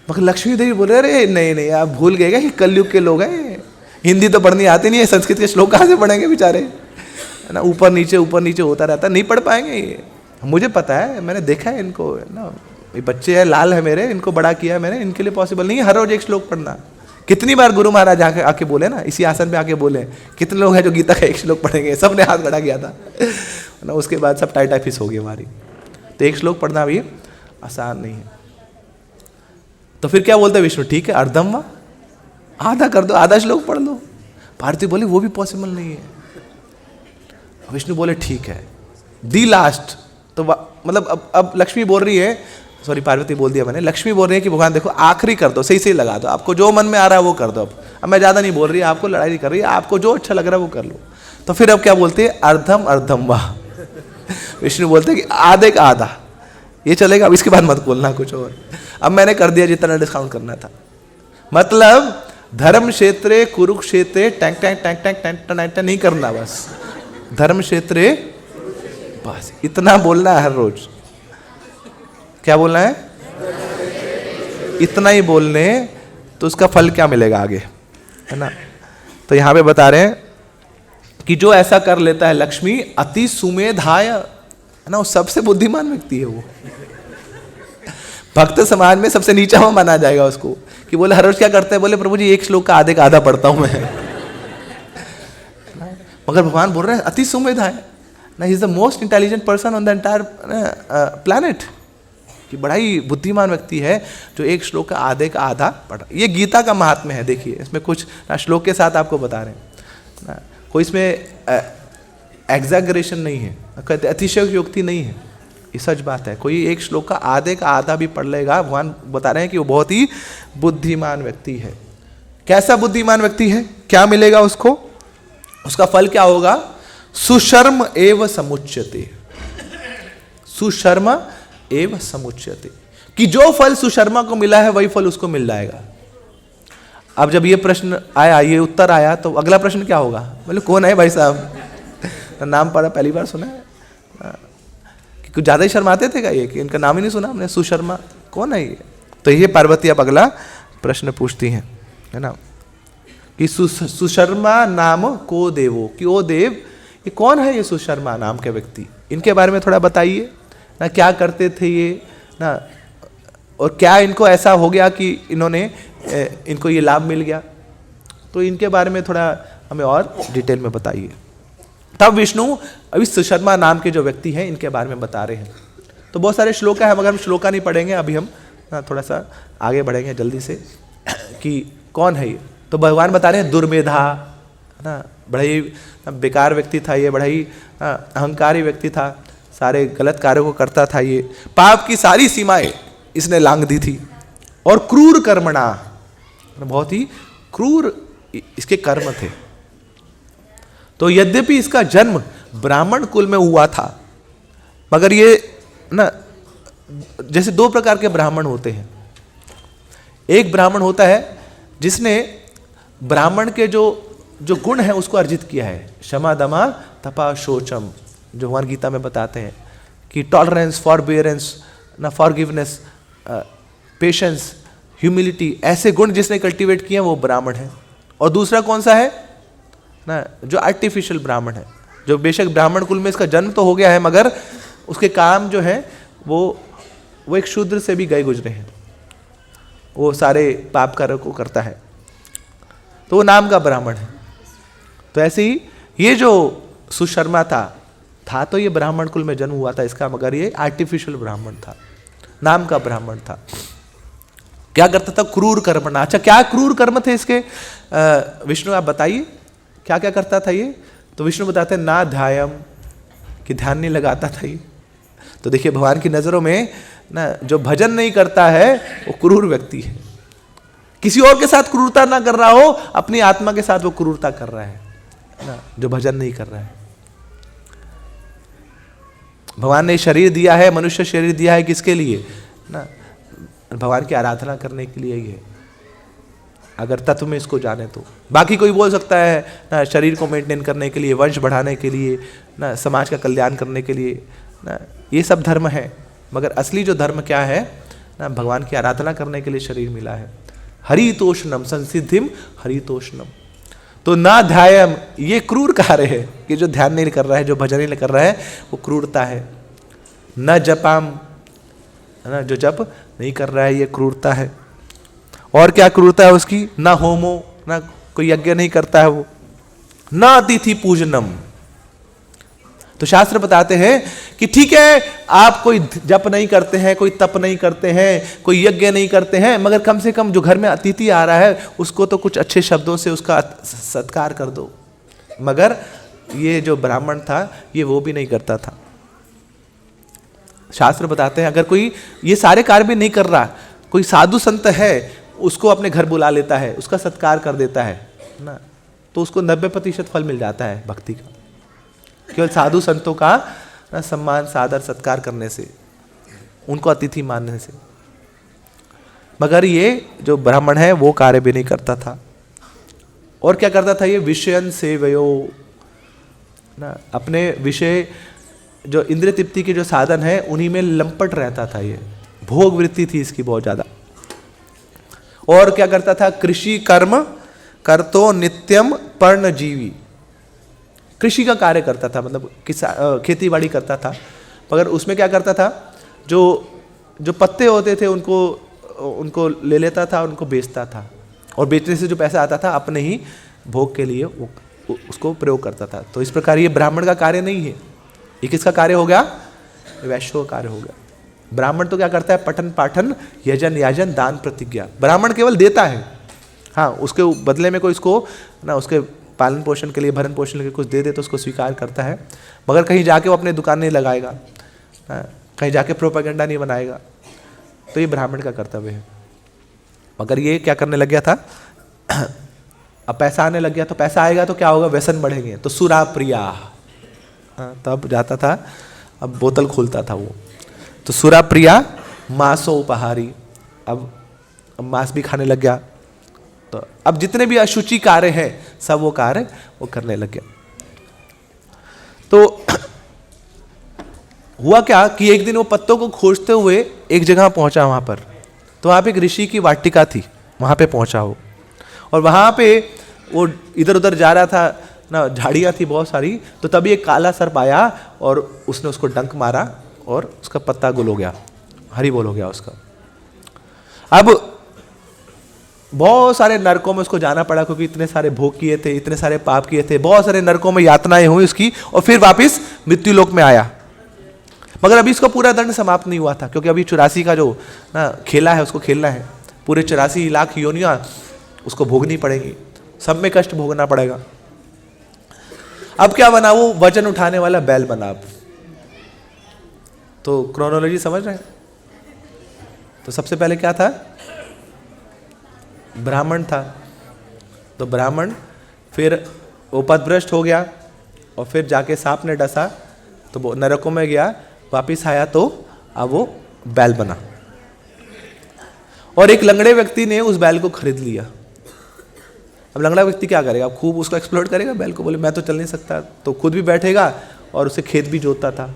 मगर लक्ष्मी देवी बोले अरे नहीं नहीं आप भूल गए क्या कि कलयुग के लोग हैं, हिंदी तो पढ़नी आती नहीं है, संस्कृत के श्लोक कहाँ से पढ़ेंगे बेचारे, है ना, ऊपर नीचे होता रहता, नहीं पढ़ पाएंगे ये, मुझे पता है, मैंने देखा है इनको ना, ये बच्चे हैं, लाल है मेरे, इनको बड़ा किया है मैंने, इनके लिए पॉसिबल नहीं है हर रोज एक श्लोक पढ़ना। कितनी बार गुरु महाराज आके बोले ना, इसी आसन पे आके बोले, कितने लोग हैं जो गीता का एक श्लोक पढ़ेंगे, सबने हाथ खड़ा किया था ना, उसके बाद सब टाइट फिस हो गई हमारी। तो एक श्लोक पढ़ना भी आसान नहीं है। तो फिर क्या बोलते हैं विष्णु, ठीक है अर्धम वा, आधा कर दो, आधा श्लोक पढ़ लो। पार्वती बोली वो भी पॉसिबल नहीं है। विष्णु बोले ठीक है दी लास्ट, तो मतलब अब लक्ष्मी बोल रही है, सॉरी पार्वती बोल दिया मैंने, लक्ष्मी बोल रही है कि भगवान देखो आखिरी कर दो, सही सही लगा दो, आपको जो मन में आ रहा है वो कर दो। अब मैं ज़्यादा नहीं बोल रही, आपको लड़ाई नहीं कर रही, आपको जो अच्छा लग रहा है वो कर लो। तो फिर अब क्या बोलते हैं, अर्धम अर्धम वाह। विष्णु बोलते हैं कि आधे का आधा ये चलेगा, अब इसके बाद मत बोलना कुछ और। अब मैंने कर दिया जितना डिस्काउंट करना था, मतलब धर्म क्षेत्रे कुरुक्षेत्रे टैंक टैंक टैंक टैंक टैंक टैंक नहीं करना, बस धर्म क्षेत्रे, बस इतना बोलना है हर रोज। क्या बोलना है? इतना ही बोलने, तो उसका फल क्या मिलेगा आगे, है ना। तो यहां पे बता रहे हैं कि जो ऐसा कर लेता है लक्ष्मी अति सुमेधाय, है ना, वो सबसे बुद्धिमान व्यक्ति है, वो भक्त समाज में सबसे नीचा में माना जाएगा उसको, कि बोले हर रोज क्या करते हैं, बोले प्रभु जी एक श्लोक का आधे का आधा पढ़ता हूं मैं। मगर भगवान बोल रहे हैं अति सुमेधाय ना, he is the most intelligent person on the entire planet, कि बड़ा ही बुद्धिमान व्यक्ति है जो एक श्लोक का आधे का आधा पढ़। ये गीता का महात्म्य है, देखिए इसमें कुछ ना श्लोक के साथ आपको बता रहे हैं ना, कोई इसमें एग्जैगरेशन नहीं है, अतिशयोक्ति नहीं है, ये सच बात है। कोई एक श्लोक का आधा भी पढ़ लेगा, भगवान बता रहे हैं कि वो बहुत ही बुद्धिमान व्यक्ति है। कैसा बुद्धिमान व्यक्ति है, क्या मिलेगा उसको, उसका फल क्या होगा, सुशर्म एव समुच्यते, सुशर्म एव समुच्यते, कि जो फल सुशर्मा को मिला है वही फल उसको मिल जाएगा। अब जब ये प्रश्न आया, ये उत्तर आया, तो अगला प्रश्न क्या होगा? बोले कौन है भाई साहब, नाम पढ़ा, पहली बार सुना है, कि कुछ ज्यादा ही शर्माते थे क्या ये, कि इनका नाम ही नहीं सुना हमने, सुशर्मा कौन है ये? तो ये पार्वती अब अगला प्रश्न पूछती हैं, है ना, कि सुशर्मा नाम को देवो, कि ओ देव, ये कौन है ये सुशर्मा नाम के व्यक्ति, इनके बारे में थोड़ा बताइए ना, क्या करते थे ये ना, और क्या इनको ऐसा हो गया कि इन्होंने इनको ये लाभ मिल गया, तो इनके बारे में थोड़ा हमें और डिटेल में बताइए। तब विष्णु अभी सुशर्मा नाम के जो व्यक्ति हैं इनके बारे में बता रहे हैं। तो बहुत सारे श्लोक है, मगर हम श्लोका नहीं पढ़ेंगे, अभी हम थोड़ा सा आगे बढ़ेंगे जल्दी से कि कौन है ये। तो भगवान बता रहे हैं दुर्मेधा, है ना, बड़ा ही बेकार व्यक्ति था ये, बड़ा ही अहंकारी व्यक्ति था, सारे गलत कार्यों को करता था ये, पाप की सारी सीमाएं इसने लांघ दी थी, और क्रूर कर्मणा, बहुत ही क्रूर इसके कर्म थे। तो यद्यपि इसका जन्म ब्राह्मण कुल में हुआ था, मगर ये ना, जैसे दो प्रकार के ब्राह्मण होते हैं, एक ब्राह्मण होता है जिसने ब्राह्मण के जो गुण है उसको अर्जित किया है, क्षमा दमा तपा शोचम, जो भगवान गीता में बताते हैं कि टॉलरेंस, फॉरबियरेंस, ना फॉरगिवनेस, पेशेंस, ह्यूमिलिटी, ऐसे गुण जिसने कल्टीवेट किए वो ब्राह्मण है। और दूसरा कौन सा है ना, जो आर्टिफिशियल ब्राह्मण है, जो बेशक ब्राह्मण कुल में इसका जन्म तो हो गया है, मगर उसके काम जो है वो एक शूद्र से भी गए गुजरे हैं, वो सारे पाप कार्यों को करता है, तो वो नाम का ब्राह्मण है। तो ऐसे ही ये जो सुशर्मा था तो ये ब्राह्मण कुल में जन्म हुआ था इसका, मगर ये आर्टिफिशियल ब्राह्मण था, नाम का ब्राह्मण था। क्या करता था? क्रूर कर्म। अच्छा, क्या क्रूर कर्म थे इसके? विष्णु आप बताइए क्या क्या करता था ये? तो विष्णु बताते हैं ना ध्यायम, कि ध्यान नहीं लगाता था ये। तो देखिए भगवान की नजरों में ना, जो भजन नहीं करता है वो क्रूर व्यक्ति है। किसी और के साथ क्रूरता ना कर रहा हो, अपनी आत्मा के साथ वो क्रूरता कर रहा है ना, जो भजन नहीं कर रहा है। भगवान ने शरीर दिया है, मनुष्य शरीर दिया है किसके लिए ना? भगवान की आराधना करने के लिए ही है, अगर तत्व में इसको जाने तो। बाकी कोई बोल सकता है ना, शरीर को मेंटेन करने के लिए, वंश बढ़ाने के लिए ना, समाज का कल्याण करने के लिए ना, ये सब धर्म है, मगर असली जो धर्म क्या है ना, भगवान की आराधना करने के लिए शरीर मिला है। हरितोषणम संसिद्धिम हरितोषणम। तो ना ध्यायम, ये क्रूर कार्य है कि जो ध्यान नहीं कर रहा है, जो भजन नहीं कर रहा है, वो क्रूरता है। न जपाम, है ना, जो जप नहीं कर रहा है ये क्रूरता है। और क्या क्रूरता है उसकी? ना होमो, ना कोई यज्ञ नहीं करता है वो। ना अतिथि पूजनम। तो शास्त्र बताते हैं कि ठीक है आप कोई जप नहीं करते हैं, कोई तप नहीं करते हैं, कोई यज्ञ नहीं करते हैं, मगर कम से कम जो घर में अतिथि आ रहा है उसको तो कुछ अच्छे शब्दों से उसका सत्कार कर दो। मगर ये जो ब्राह्मण था ये वो भी नहीं करता था। शास्त्र बताते हैं अगर कोई ये सारे कार्य भी नहीं कर रहा, कोई साधु संत है उसको अपने घर बुला लेता है, उसका सत्कार कर देता है ना, तो उसको 90% फल मिल जाता है भक्ति का, केवल साधु संतों का ना सम्मान सादर सत्कार करने से, उनको अतिथि मानने से। मगर ये जो ब्राह्मण है वो कार्य भी नहीं करता था। और क्या करता था ये? विषयन सेवयो ना, अपने विषय जो इंद्रिय तृप्ति के जो साधन है उन्हीं में लंपट रहता था। ये भोग वृत्ति थी इसकी बहुत ज्यादा। और क्या करता था? कृषि कर्म करतो नित्यम पर्णजीवी। कृषि का कार्य करता था, मतलब खेती बाड़ी करता था, मगर उसमें क्या करता था, जो पत्ते होते थे उनको ले लेता था, उनको बेचता था, और बेचने से जो पैसा आता था अपने ही भोग के लिए उसको प्रयोग करता था। तो इस प्रकार ये ब्राह्मण का कार्य नहीं है। ये किसका कार्य हो गया? वैश्य का कार्य हो गया। ब्राह्मण तो क्या करता है? पठन पाठन यजन याजन दान प्रतिज्ञा। ब्राह्मण केवल देता है, हाँ, उसके बदले में कोई इसको ना उसके पालन पोषण के लिए, भरण पोषण के लिए कुछ दे दे तो उसको स्वीकार करता है, मगर कहीं जाके वो अपने दुकान नहीं लगाएगा, कहीं जाके प्रोपेगेंडा नहीं बनाएगा। तो ये ब्राह्मण का कर्तव्य है। मगर ये क्या करने लग गया था? अब पैसा आने लग गया, तो पैसा आएगा तो क्या होगा? व्यसन बढ़ेंगे। तो सुरा प्रिया, तब जाता था, अब बोतल खोलता था वो। तो सुरा प्रिया मांसो उपहारी, अब मांस भी खाने लग गया। तो अब जितने भी अशुचि कार्य हैं सब वो कार्य वो करने लग गया। तो हुआ क्या कि एक दिन वो पत्तों को खोजते हुए एक जगह पहुंचा वहां पर। तो वहां पे एक ऋषि की वाटिका थी, वहां पे पहुंचा वो, और वहां पे वो इधर उधर जा रहा था ना, झाड़ियाँ थी बहुत सारी। तो तभी एक काला सर्प आया और उसने उसको डंक मारा और उसका पत्ता गुल हो गया, हरी बोल हो गया उसका। अब बहुत सारे नरकों में उसको जाना पड़ा, क्योंकि इतने सारे भोग किए थे, इतने सारे पाप किए थे, बहुत सारे नरकों में यातनाएं हुई उसकी, और फिर वापस मृत्यु लोक में आया। मगर अभी इसका पूरा दंड समाप्त नहीं हुआ था, क्योंकि अभी 84 का जो ना खेला है उसको खेलना है। पूरे 84 लाख योनियां उसको भोगनी पड़ेगी, सब में कष्ट भोगना पड़ेगा। अब क्या बना, वो वजन उठाने वाला बैल बना। अब तो क्रोनोलॉजी समझ रहे हैं। तो सबसे पहले क्या था, ब्राह्मण था। तो ब्राह्मण, फिर वो पदभ्रष्ट हो गया, और फिर जाके सांप ने डसा तो वो नरकों में गया, वापिस आया तो अब वो बैल बना। और एक लंगड़े व्यक्ति ने उस बैल को खरीद लिया। अब लंगड़ा व्यक्ति क्या करेगा, खूब उसको एक्सप्लोर करेगा बैल को, बोले मैं तो चल नहीं सकता, तो खुद भी बैठेगा और उसे खेत भी जोतता था।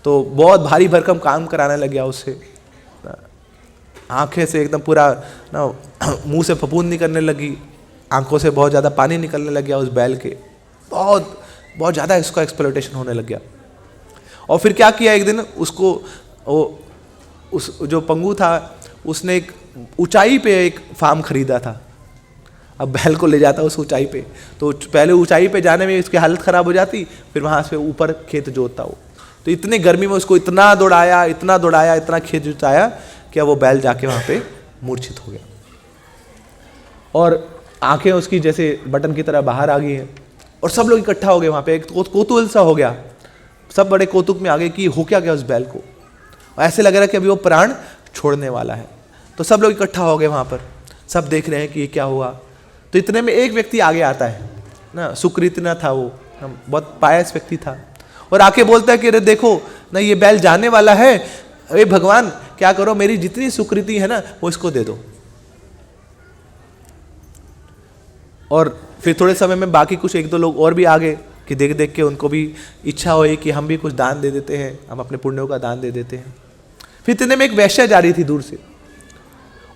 तो बहुत भारी भरकम काम कराने लग गया उससे, आंखें से एकदम पूरा ना मुंह से फफूंद निकलने लगी, आंखों से बहुत ज़्यादा पानी निकलने लग गया उस बैल के, बहुत बहुत ज़्यादा इसका एक्सप्लॉयटेशन होने लग गया। और फिर क्या किया, एक दिन उसको उस जो पंगु था उसने एक ऊंचाई पे एक फार्म खरीदा था। अब बैल को ले जाता उस ऊंचाई पे, तो पहले ऊंचाई पे जाने में इसकी हालत ख़राब हो जाती, फिर वहाँ से ऊपर खेत जोतता हो। तो इतने गर्मी में उसको इतना दौड़ाया, इतना खेत जोताया कि वो बैल जाके वहाँ पे मूर्छित हो गया, और आंखें उसकी जैसे बटन की तरह बाहर आ गई हैं। और सब लोग इकट्ठा हो गए वहाँ पे, एक कौतूहल सा हो गया, सब बड़े कौतुक में आ गए कि हो क्या गया उस बैल को। ऐसे लग रहा है कि अभी वो प्राण छोड़ने वाला है। तो सब लोग इकट्ठा हो गए वहाँ पर, सब देख रहे हैं कि ये क्या हुआ। तो इतने में एक व्यक्ति आगे आता है ना, सुकृतना था वो, बहुत पायस व्यक्ति था, और आके बोलता है कि अरे देखो ना, ये बैल जाने वाला है, अरे भगवान क्या करो, मेरी जितनी सुकृति है ना वो इसको दे दो। और फिर थोड़े समय में बाकी कुछ एक दो लोग और भी आ गए कि देख देख के उनको भी इच्छा हुई कि हम भी कुछ दान दे देते हैं, हम अपने पुण्यों का दान दे देते हैं। फिर इतने में एक वैश्या जा रही थी दूर से,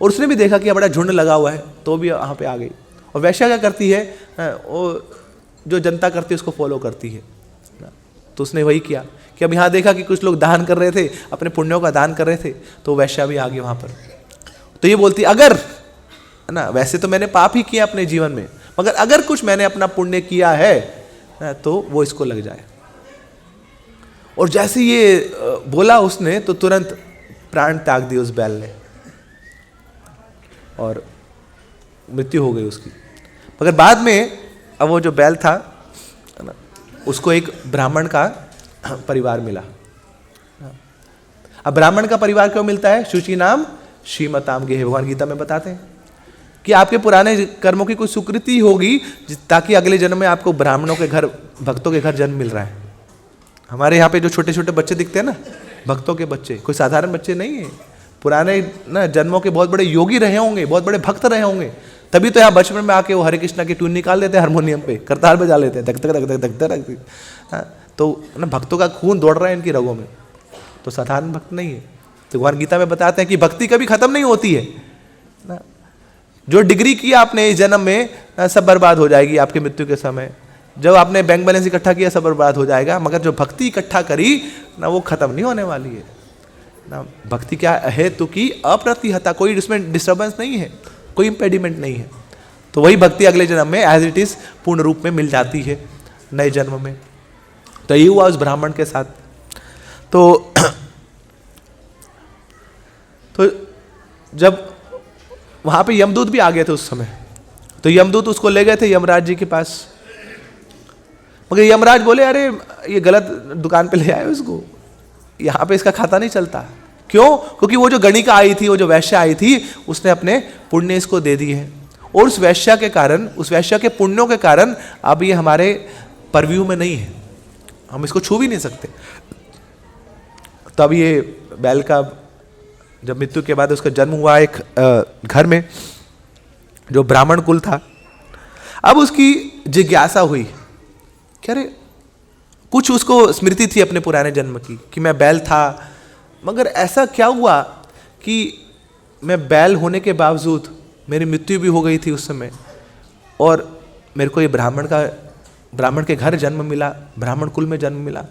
और उसने भी देखा कि बड़ा झुंड लगा हुआ है, तो भी वहाँ पे आ गई। और वैश्या क्या करती है, वो जो जनता करती है उसको फॉलो करती है। तो उसने वही किया कि अब यहाँ देखा कि कुछ लोग दान कर रहे थे, अपने पुण्यों का दान कर रहे थे, तो वैश्या भी आ गई वहाँ पर। तो ये बोलती, अगर है ना, वैसे तो मैंने पाप ही किया अपने जीवन में, मगर अगर कुछ मैंने अपना पुण्य किया है तो वो इसको लग जाए। और जैसे ये बोला उसने, तो तुरंत प्राण त्याग दी उस बैल ने, और मृत्यु हो गई उसकी। मगर बाद में अब वो जो बैल था ना, उसको एक ब्राह्मण का परिवार मिला। अब ब्राह्मण का परिवार क्यों मिलता है, शुचि नाम श्रीमताम गेह, भगवान गीता में बताते हैं कि आपके पुराने कर्मों की कोई सुकृति होगी, ताकि अगले जन्म में आपको ब्राह्मणों के घर, भक्तों के घर जन्म मिल रहा है। हमारे यहाँ पे जो छोटे छोटे बच्चे दिखते हैं ना, भक्तों के बच्चे, कोई साधारण बच्चे नहीं है, पुराने ना जन्मों के बहुत बड़े योगी रहे होंगे, बहुत बड़े भक्त रहे होंगे, तभी तो यहाँ बचपन में आके वो हरे कृष्णा की ट्यून निकाल देते हैं, हारमोनियम पे करताल बजा लेते हैं, धक धक धक धक धक धक। तो ना भक्तों का खून दौड़ रहा है इनकी रगों में, तो साधारण भक्त नहीं है। तो भगवान गीता में बताते हैं कि भक्ति कभी खत्म नहीं होती है ना, जो डिग्री किया आपने इस जन्म में सब बर्बाद हो जाएगी आपकी मृत्यु के समय। जब आपने बैंक बैलेंस इकट्ठा किया सब बर्बाद हो जाएगा, मगर जो भक्ति इकट्ठा करी ना वो खत्म नहीं होने वाली है ना। भक्ति क्या है, तो कि अप्रतिहता, कोई इसमें डिस्टर्बेंस नहीं है, कोई इंपेडिमेंट नहीं है। तो वही भक्ति अगले जन्म में एज इट इज पूर्ण रूप में मिल जाती है नए जन्म में। तो ये हुआ उस ब्राह्मण के साथ। तो जब वहां पे यमदूत भी आ गए थे उस समय, तो यमदूत उसको ले गए थे यमराज जी के पास। मगर यमराज बोले, अरे ये गलत दुकान पे ले आए उसको, यहाँ पे इसका खाता नहीं चलता। क्यों? क्योंकि वो जो गणिका आई थी, वो जो वैश्या आई थी, उसने अपने पुण्य इसको दे दिए हैं, और उस वैश्या के कारण, उस वैश्या के पुण्यों के कारण अब ये हमारे परव्यू में नहीं है, हम इसको छू भी नहीं सकते। तब ये बैल का जब मृत्यु के बाद उसका जन्म हुआ एक घर में जो ब्राह्मण कुल था। अब उसकी जिज्ञासा हुई कि अरे कुछ उसको स्मृति थी अपने पुराने जन्म की कि मैं बैल था, मगर ऐसा क्या हुआ कि मैं बैल होने के बावजूद मेरी मृत्यु भी हो गई थी उस समय, और मेरे को ये ब्राह्मण के घर जन्म मिला, ब्राह्मण कुल में जन्म मिला।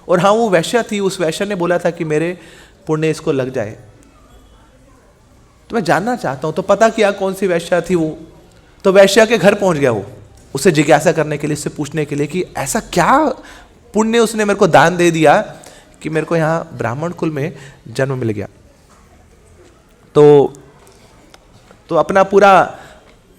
और हाँ, वो वैश्या थी, उस वैश्या ने बोला था कि मेरे पुण्य इसको लग जाए। तो मैं जानना चाहता हूँ। तो पता किया कौन सी वैश्या थी वो। तो वैश्या के घर पहुंच गया वो, उससे जिज्ञासा करने के लिए, उससे पूछने के लिए कि ऐसा क्या पुण्य उसने मेरे को दान दे दिया कि मेरे को यहाँ ब्राह्मण कुल में जन्म मिल गया। तो अपना पूरा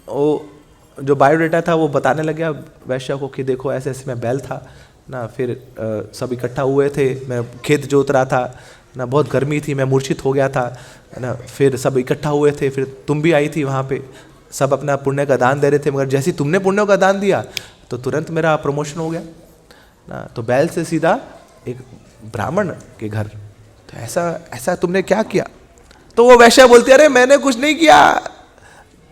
वो जो बायोडेटा था वो बताने लग गया वैश्या को कि देखो ऐसे ऐसे मैं बैल था ना, फिर सब इकट्ठा हुए थे, मैं खेत जोत रहा था ना, बहुत गर्मी थी, मैं मूर्छित हो गया था ना, फिर सब इकट्ठा हुए थे, फिर तुम भी आई थी वहाँ पे, सब अपना पुण्य का दान दे रहे थे, मगर जैसे ही तुमने पुण्य का दान दिया तो तुरंत मेरा प्रमोशन हो गया ना, तो बैल से सीधा एक ब्राह्मण के घर। तो ऐसा तुमने क्या किया? तो वो वैश्या बोलती है अरे मैंने कुछ नहीं किया,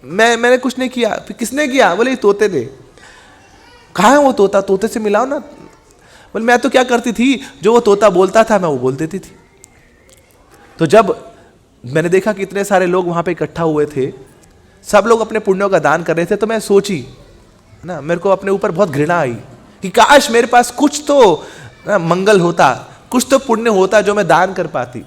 मैंने कुछ नहीं किया। फिर किसने किया? बोले तोते ने। कहाँ है वो तोता? तोते से मिलाओ ना। बोले मैं तो क्या करती थी, जो वो तोता बोलता था मैं वो बोल देती थी। तो जब मैंने देखा कि इतने सारे लोग वहां पे इकट्ठा हुए थे, सब लोग अपने पुण्यों का दान कर रहे थे, तो मैं सोची ना, मेरे को अपने ऊपर बहुत घृणा आई कि काश मेरे पास कुछ तो ना मंगल होता, कुछ तो पुण्य होता जो मैं दान कर पाती।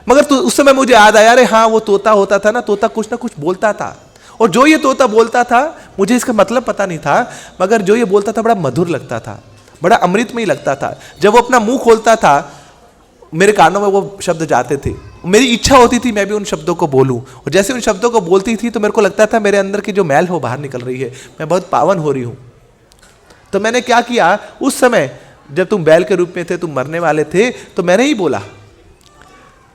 मगर तो उस समय मुझे याद आया, अरे हाँ वो तोता होता था ना, तोता कुछ ना कुछ बोलता था, और जो ये तोता बोलता था मुझे इसका मतलब पता नहीं था, मगर जो ये बोलता था बड़ा मधुर लगता था, बड़ा अमृतमय लगता था। जब वो अपना मुंह खोलता था मेरे कानों में वो शब्द जाते थे, मेरी इच्छा होती थी मैं भी उन शब्दों को बोलूं, और जैसे उन शब्दों को बोलती थी तो मेरे को लगता था मेरे अंदर की जो मैल हो बाहर निकल रही है, मैं बहुत पावन हो रही हूं। तो मैंने क्या किया, उस समय जब तुम बैल के रूप में थे, तुम मरने वाले थे, तो मैंने ही बोला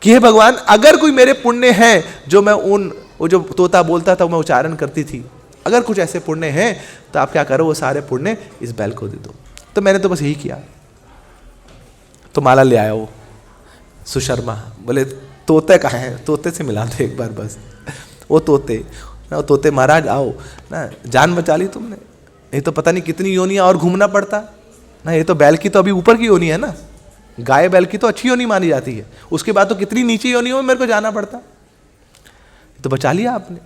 कि हे भगवान, अगर कोई मेरे पुण्य हैं जो मैं वो जो तोता बोलता था मैं उच्चारण करती थी, अगर कुछ ऐसे पुण्य हैं तो आप क्या करो, वो सारे पुण्य इस बैल को दे दो। तो मैंने तो बस यही किया। तो माला ले आया वो सुशर्मा, बोले तोते कहाँ हैं? तोते से मिला दो एक बार बस। वो तोते महाराज आओ ना, जान बचा ली तुमने, ये तो पता नहीं कितनी योनियां और घूमना पड़ता ना। ये तो बैल की तो अभी ऊपर की योनि है ना, गाय बैल की तो अच्छी योनि मानी जाती है, उसके बाद तो कितनी नीचे योनियों में मेरे को जाना पड़ता, तो बचा लिया आपने।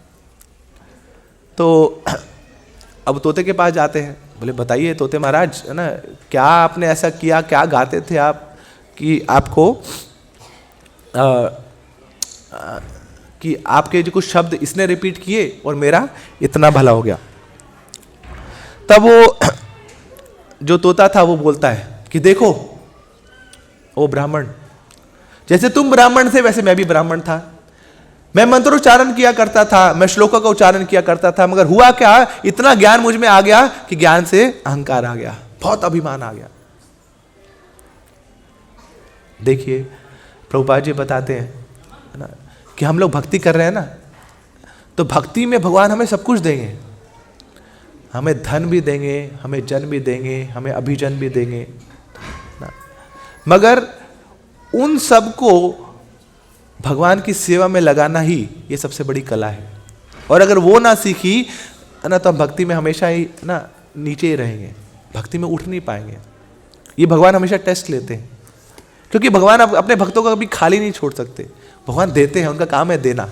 तो अब तोते के पास जाते हैं, बोले बताइए तोते महाराज है ना, क्या आपने ऐसा किया, क्या गाते थे आप कि आपको कि आपके जो कुछ शब्द इसने रिपीट किए और मेरा इतना भला हो गया। तब वो जो तोता था वो बोलता है कि देखो ओ ब्राह्मण, जैसे तुम ब्राह्मण थे वैसे मैं भी ब्राह्मण था, मैं मंत्रोच्चारण किया करता था, मैं श्लोकों का उच्चारण किया करता था, मगर हुआ क्या, इतना ज्ञान मुझ में आ गया कि ज्ञान से अहंकार आ गया, बहुत अभिमान आ गया। देखिए प्रभुपाद जी बताते हैं ना कि हम लोग भक्ति कर रहे हैं ना, तो भक्ति में भगवान हमें सब कुछ देंगे, हमें धन भी देंगे, हमें जन भी देंगे, हमें अभिजन भी देंगे ना, मगर उन सबको भगवान की सेवा में लगाना ही ये सबसे बड़ी कला है। और अगर वो ना सीखी ना तो हम भक्ति में हमेशा ही ना नीचे ही रहेंगे, भक्ति में उठ नहीं पाएंगे। ये भगवान हमेशा टेस्ट लेते हैं, क्योंकि भगवान अपने भक्तों को कभी खाली नहीं छोड़ सकते। भगवान देते हैं, उनका काम है देना,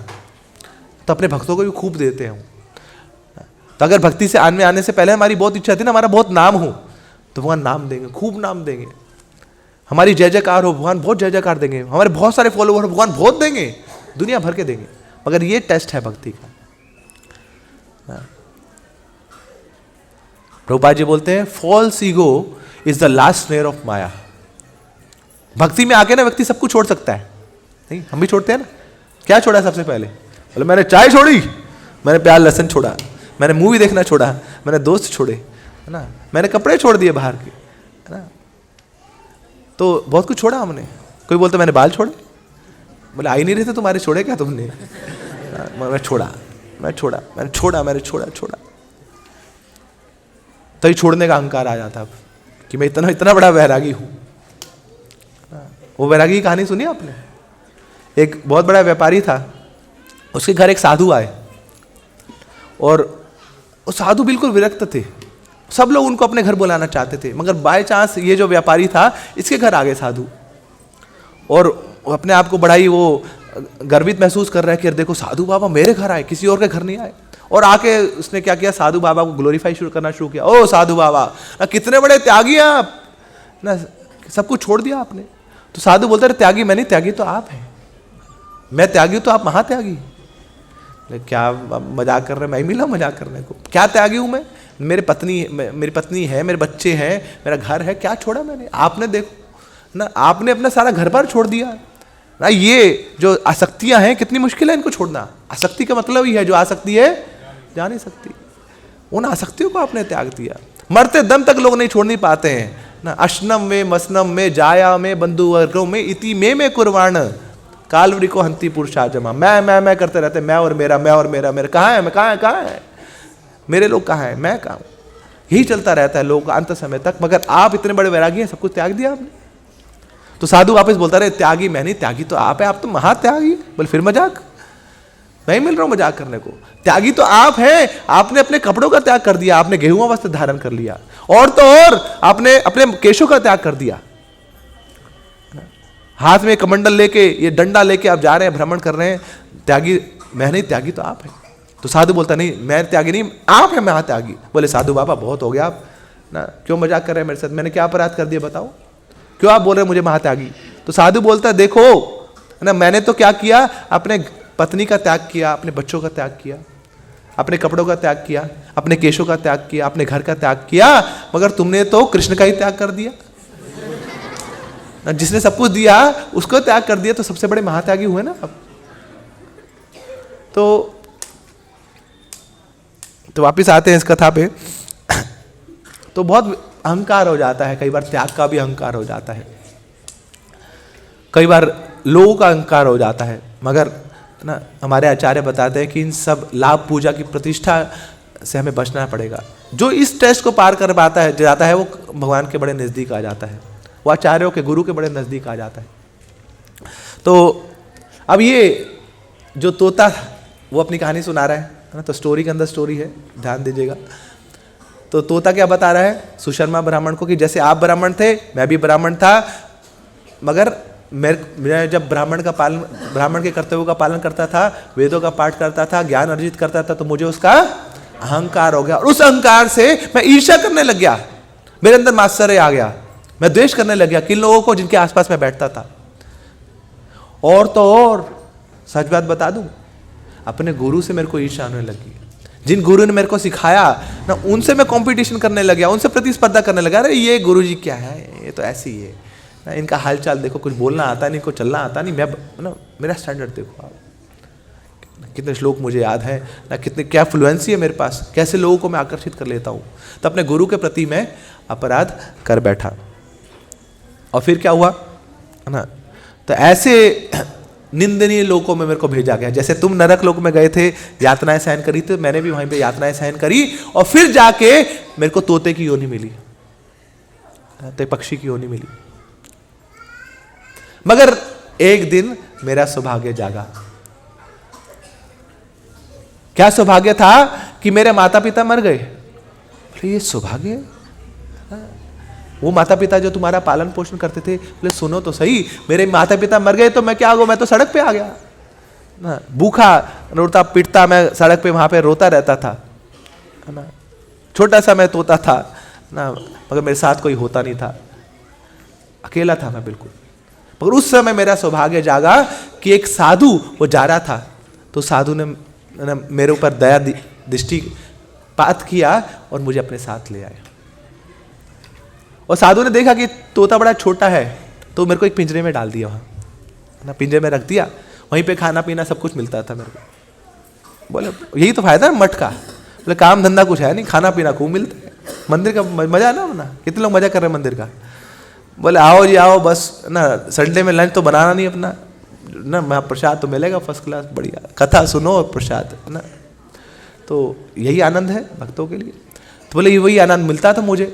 तो अपने भक्तों को भी खूब देते हैं। तो अगर भक्ति से आने से पहले हमारी बहुत इच्छा थी ना, हमारा बहुत नाम हो, तो भगवान नाम देंगे, खूब नाम देंगे। हमारी जय जयकार हो, भगवान बहुत जय जयकार देंगे। हमारे बहुत सारे फॉलोवर हो, भगवान बहुत देंगे, दुनिया भर के देंगे। मगर ये टेस्ट है भक्ति का। प्रभुपाद जी बोलते हैं false ego is the last snare of maya. भक्ति में आके ना व्यक्ति सब कुछ छोड़ सकता है, नहीं हम भी छोड़ते हैं ना। क्या छोड़ा सबसे पहले? बोले मैंने चाय छोड़ी, मैंने प्याज लहसुन छोड़ा, मैंने मूवी देखना छोड़ा, मैंने दोस्त छोड़े, है ना, मैंने कपड़े छोड़ दिए बाहर के, है ना, तो बहुत कुछ छोड़ा हमने। कोई बोलता मैंने बाल छोड़े, बोले आ ही नहीं रहे थे तुम्हारे, छोड़े क्या तुमने? मैं छोड़ा, तो ही छोड़ने का अहंकार आ जाता अब कि मैं इतना इतना बड़ा वैरागी हूँ। वो वैरागी की कहानी सुनी आपने? एक बहुत बड़ा व्यापारी था, उसके घर एक साधु आए और वो साधु बिल्कुल विरक्त थे। सब लोग उनको अपने घर बुलाना चाहते थे, मगर बाय चांस ये जो व्यापारी था इसके घर आ गए साधु, और अपने आप को बड़ा ही वो गर्वित महसूस कर रहा है कि देखो साधु बाबा मेरे घर आए, किसी और के घर नहीं आए। और आके उसने क्या किया, साधु बाबा को ग्लोरीफाई करना शुरू किया। ओ साधु बाबा, कितने बड़े त्यागी आप ना, सब कुछ छोड़ दिया आपने। तो साधु बोलते रहे, त्यागी मैं नहीं, त्यागी तो आप हैं। मैं त्यागी तो आप महात्यागी। क्या मजाक कर रहे हैं? मैं ही मिला मजाक करने को? क्या त्यागी हूं मैं? मेरी पत्नी है, मेरे बच्चे हैं, मेरा घर है, क्या छोड़ा मैंने? आपने देखो ना, आपने अपना सारा घर बार छोड़ दिया ना। ये जो आसक्तियां हैं कितनी मुश्किल है इनको छोड़ना। आसक्ति का मतलब ही है जो आसक्ति है जा नहीं सकती, उन आसक्तियों को आपने त्याग दिया। मरते दम तक लोग नहीं छोड़ नहीं पाते हैं ना। अश्नम में मसनम में जाया में बंधुवर्गों में इति में कुर्बान कालवरी को हंती पुरुषा जमा। मैं करते रहते, मैं और मेरा, मैं और मेरा, मेरा कहाँ है, मैं कहाँ है, मेरे लोग कहाँ है, मैं कहाँ हूँ। यही चलता रहता है लोगों का अंत समय तक। मगर आप इतने बड़े वैरागी हैं, सब कुछ त्याग दिया आपने। तो साधु वापस बोलता रहे, त्यागी मैं नहीं, त्यागी तो आप है, आप तो महात्यागी। बोले फिर मजाक? मैं ही मिल रहा हूं मजाक करने को? त्यागी तो आप हैं। आपने अपने कपड़ों का त्याग कर दिया, आपने गेहूं वस्त्र धारण कर लिया, और तो और आपने अपने केशों का त्याग कर दिया। हाथ में कमंडल लेके, ये डंडा लेके आप जा रहे हैं, भ्रमण कर रहे हैं। त्यागी मैं नहीं, त्यागी तो आप है। तो साधु बोलता नहीं, मैं त्यागी नहीं, आप है महात्यागी। बोले साधु बाबा बहुत हो गया आप ना, क्यों मजाक कर रहे हैं मेरे साथ? मैंने क्या अपराध कर दिया बताओ, क्यों आप बोल रहे हैं मुझे महात्यागी? तो साधु बोलता है, देखो ना, मैंने तो क्या किया, अपने पत्नी का त्याग किया, अपने बच्चों का त्याग किया, अपने कपड़ों का त्याग किया, अपने केशों का त्याग किया, अपने घर का त्याग किया, मगर तुमने तो कृष्ण का ही त्याग कर दिया। जिसने सब कुछ दिया उसको त्याग कर दिया, तो सबसे बड़े महात्यागी हुए ना आप। तो वापिस आते हैं इस कथा पे। तो बहुत अहंकार हो जाता है, कई बार त्याग का भी अहंकार हो जाता है, कई बार लोगों का अहंकार हो जाता है। मगर ना हमारे आचार्य बताते हैं कि इन सब लाभ पूजा की प्रतिष्ठा से हमें बचना पड़ेगा। जो इस टेस्ट को पार कर पाता है जाता है, वो भगवान के बड़े नज़दीक आ जाता है, वो आचार्यों के गुरु के बड़े नज़दीक आ जाता है। तो अब ये जो तोता वो अपनी कहानी सुना रहा है ना, तो स्टोरी के अंदर स्टोरी है, ध्यान दीजिएगा। तो तोता क्या बता रहा है सुशर्मा ब्राह्मण को कि जैसे आप ब्राह्मण थे, मैं भी ब्राह्मण था, मगर मैं जब ब्राह्मण के कर्तव्यों का पालन करता था, वेदों का पाठ करता था, ज्ञान अर्जित करता था, तो मुझे उसका अहंकार हो गया, और उस अहंकार से मैं ईर्ष्या करने लग गया, मेरे अंदर मात्सर्य आ गया, मैं द्वेष करने लग गया किन लोगों को जिनके आसपास मैं बैठता था। और तो और सच बात बता दूं, अपने गुरु से मेरे को ईर्ष्या होने लगी। जिन गुरु ने मेरे को सिखाया ना, उनसे मैं कंपटीशन करने लग गया, उनसे प्रतिस्पर्धा करने लगा। अरे ये गुरुजी क्या है, ये तो ऐसे ही है ना, इनका हालचाल देखो, कुछ बोलना आता नहीं, कुछ चलना आता नहीं, मैं ना मेरा स्टैंडर्ड देखो आप, कितने श्लोक मुझे याद है ना, कितने क्या फ्लुएंसी है मेरे पास, कैसे लोगों को मैं आकर्षित कर लेता हूँ। तो अपने गुरु के प्रति मैं अपराध कर बैठा। और फिर क्या हुआ ना, तो ऐसे निंदनीय लोकों में मेरे को भेजा गया। जैसे तुम नरक लोक में गए थे, यातनाएं सहन करी, तो मैंने भी वहीं पे यातनाएं सहन करी, और फिर जाके मेरे को तोते की योनि मिली, तो पक्षी की योनि मिली। मगर एक दिन मेरा सौभाग्य जागा। क्या सौभाग्य था कि मेरे माता पिता मर गए। ये सौभाग्य, वो माता पिता जो तुम्हारा पालन पोषण करते थे, बोले सुनो तो सही, मेरे माता पिता मर गए तो मैं क्या हो, मैं तो सड़क पे आ गया ना, भूखा रोता पिटता मैं सड़क पे वहां पे रोता रहता था ना, छोटा सा मैं तोता था ना, मगर मेरे साथ कोई होता नहीं था, अकेला था मैं बिल्कुल। मगर उस समय मेरा सौभाग्य जागा कि एक साधु वो जा रहा था, तो साधु ने मेरे ऊपर दया दृष्टिपात किया और मुझे अपने साथ ले आया। और साधु ने देखा कि तोता बड़ा छोटा है, तो मेरे को एक पिंजरे में डाल दिया, वहाँ ना पिंजरे में रख दिया, वहीं पे खाना पीना सब कुछ मिलता था मेरे को। बोले यही तो फायदा है मठ का, बोले काम धंधा कुछ है नहीं, खाना पीना खूब मिलता है, मंदिर का मजा है ना, कितने लोग मजा कर रहे हैं मंदिर का। बोले आओ जी आओ, बस ना संडे में लंच तो बनाना नहीं अपना ना, महाप्रसाद तो मिलेगा फर्स्ट क्लास, बढ़िया कथा सुनो और प्रसाद ना, तो यही आनंद है भक्तों के लिए। तो बोले वही आनंद मिलता था मुझे।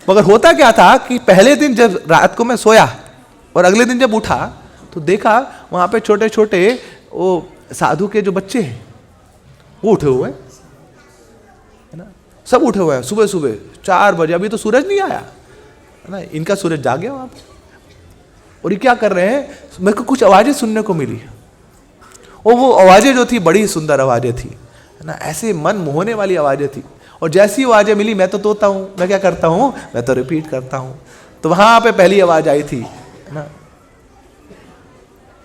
मगर होता क्या था कि पहले दिन जब रात को मैं सोया और अगले दिन जब उठा तो देखा वहां पे छोटे छोटे वो साधु के जो बच्चे हैं वो उठे हुए है ना, सब उठे हुए हैं सुबह सुबह 4 बजे, अभी तो सूरज नहीं आया है ना, इनका सूरज जाग गया वहां पे। और ये क्या कर रहे हैं, मेरे को कुछ आवाजें सुनने को मिली और वो आवाजें जो थी बड़ी सुंदर आवाजें थी है ना, ऐसे मन मोहने वाली आवाजें थी। और जैसी आवाजें मिली, मैं तो तोता हूं, मैं क्या करता हूं, मैं तो रिपीट करता हूं। तो वहां पे पहली आवाज आई थी है ना,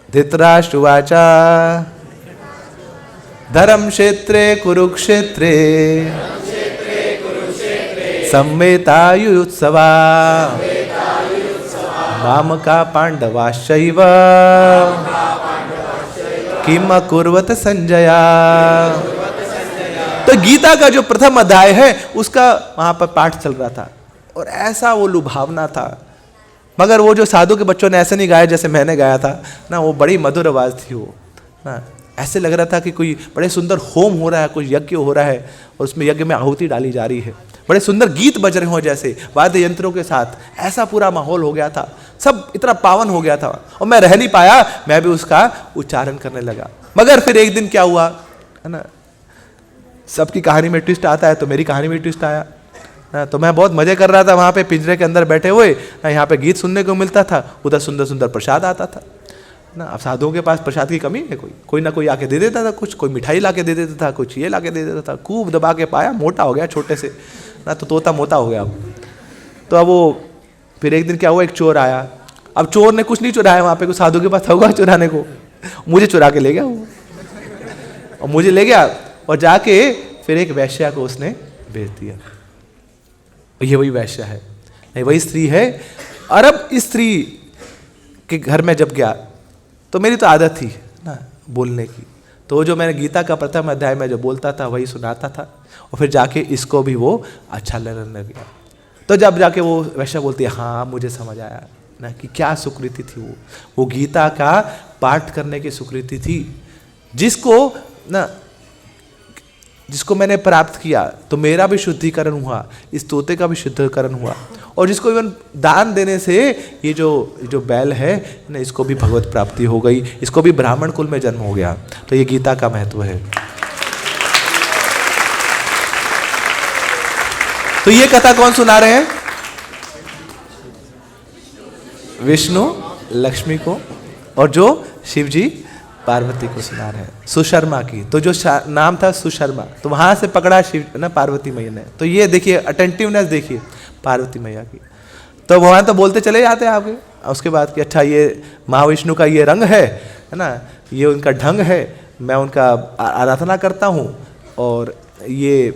धृतराष्ट्रवाचा धर्म क्षेत्रे कुरुक्षेत्रे सम्मेतायुत्सवा मामका पांडवाश्चैव किम अकुर्वत संजया। तो गीता का जो प्रथम अध्याय है उसका वहां पर पाठ चल रहा था और ऐसा वो लुभावना था। मगर वो जो साधु के बच्चों ने ऐसे नहीं गाया जैसे मैंने गाया था ना, वो बड़ी मधुर आवाज थी वो ना, ऐसे लग रहा था कि कोई बड़े सुंदर होम हो रहा है, कोई यज्ञ हो रहा है और उसमें यज्ञ में आहुति डाली जा रही है, बड़े सुंदर गीत बज रहे हो जैसे वाद्य यंत्रों के साथ, ऐसा पूरा माहौल हो गया था, सब इतना पावन हो गया था और मैं रह नहीं पाया, मैं भी उसका उच्चारण करने लगा। मगर फिर एक दिन क्या हुआ है ना, सबकी कहानी में ट्विस्ट आता है तो मेरी कहानी में ट्विस्ट आया ना। तो मैं बहुत मजे कर रहा था वहां पे पिंजरे के अंदर बैठे हुए, यहाँ पे गीत सुनने को मिलता था, उधर सुंदर सुंदर प्रसाद आता था ना। अब साधुओं के पास प्रसाद की कमी है, कोई ना कोई आके दे देता था, कुछ कोई मिठाई ला के दे देता था, कुछ ये ला के दे देता था। खूब दबा के पाया, मोटा हो गया छोटे से ना, तो तोता मोटा हो गया अब। तो अब वो फिर एक दिन क्या हुआ, एक चोर आया। अब चोर ने कुछ नहीं चुराया, वहां पे कुछ साधु के पास होगा चुराने को, मुझे चुरा के ले गया वो, और मुझे ले गया और जाके फिर एक वैश्या को उसने भेज दिया। ये वही वैश्या है, नहीं वही स्त्री है। और अब इस स्त्री के घर में जब गया तो मेरी तो आदत थी ना बोलने की, तो जो मैंने गीता का प्रथम अध्याय में जो बोलता था वही सुनाता था और फिर जाके इसको भी वो अच्छा लगने लग गया। तो जब जाके वो वैश्या बोलती है, हाँ मुझे समझ आया ना कि क्या सुकृति थी वो गीता का पाठ करने की सुकृति थी, जिसको मैंने प्राप्त किया तो मेरा भी शुद्धिकरण हुआ, इस तोते का भी शुद्धिकरण हुआ, और जिसको इवन दान देने से ये जो बैल है ना, इसको भी भगवत प्राप्ति हो गई, इसको भी ब्राह्मण कुल में जन्म हो गया। तो ये गीता का महत्व है। तो ये कथा कौन सुना रहे हैं? विष्णु लक्ष्मी को, और जो शिव जी पार्वती को सुना रहे हैं, सुशर्मा की। तो जो नाम था सुशर्मा, तो वहां से पकड़ा शिव ना पार्वती मैया ने। तो ये देखिए अटेंटिवनेस देखिए पार्वती मैया की। तो वहां तो बोलते चले जाते हैं आपके, उसके बाद कि अच्छा ये महाविष्णु का ये रंग है ना, ये उनका ढंग है, मैं उनका आराधना करता हूँ और ये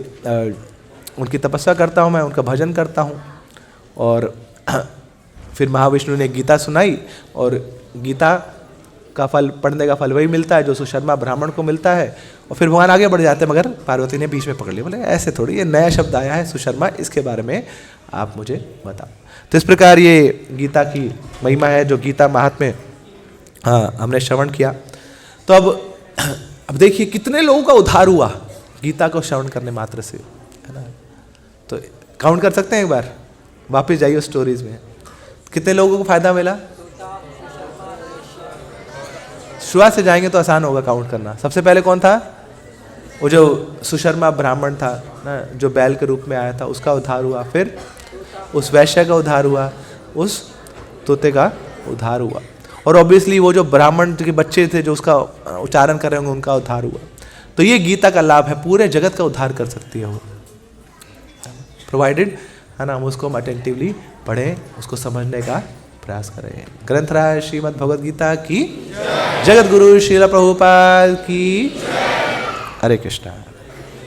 उनकी तपस्या करता हूँ, मैं उनका भजन करता हूँ। और फिर महाविष्णु ने गीता सुनाई और गीता का फल, पढ़ने का फल वही मिलता है जो सुशर्मा ब्राह्मण को मिलता है। और फिर भगवान आगे बढ़ जाते हैं, मगर पार्वती ने बीच में पकड़ लिया, बोले ऐसे थोड़ी, ये नया शब्द आया है सुशर्मा, इसके बारे में आप मुझे बताओ। तो इस प्रकार ये गीता की महिमा है जो गीता महात्म्य हमने श्रवण किया। तो अब देखिए कितने लोगों का उद्धार हुआ गीता को श्रवण करने मात्र से, है ना। तो काउंट कर सकते हैं एक बार, वापस जाइए स्टोरीज में, कितने लोगों को फायदा मिला। शुरुआत से जाएंगे तो आसान होगा काउंट करना। सबसे पहले कौन था? वो जो सुशर्मा ब्राह्मण था ना, जो बैल के रूप में आया था, उसका उद्धार हुआ। फिर उस वैश्य का उद्धार हुआ, उस तोते का उद्धार हुआ, और ऑब्वियसली वो जो ब्राह्मण के बच्चे थे जो उसका उच्चारण कर रहे होंगे उनका उद्धार हुआ। तो ये गीता का लाभ है, पूरे जगत का उद्धार कर सकती है वो, प्रोवाइडेड है ना हम उसको अटेंटिवली पढ़ें, उसको समझने का प्रयास करें। ग्रंथराज श्रीमद् भगवद गीता की, जगत गुरु श्रील प्रभुपाद की। हरे कृष्णा।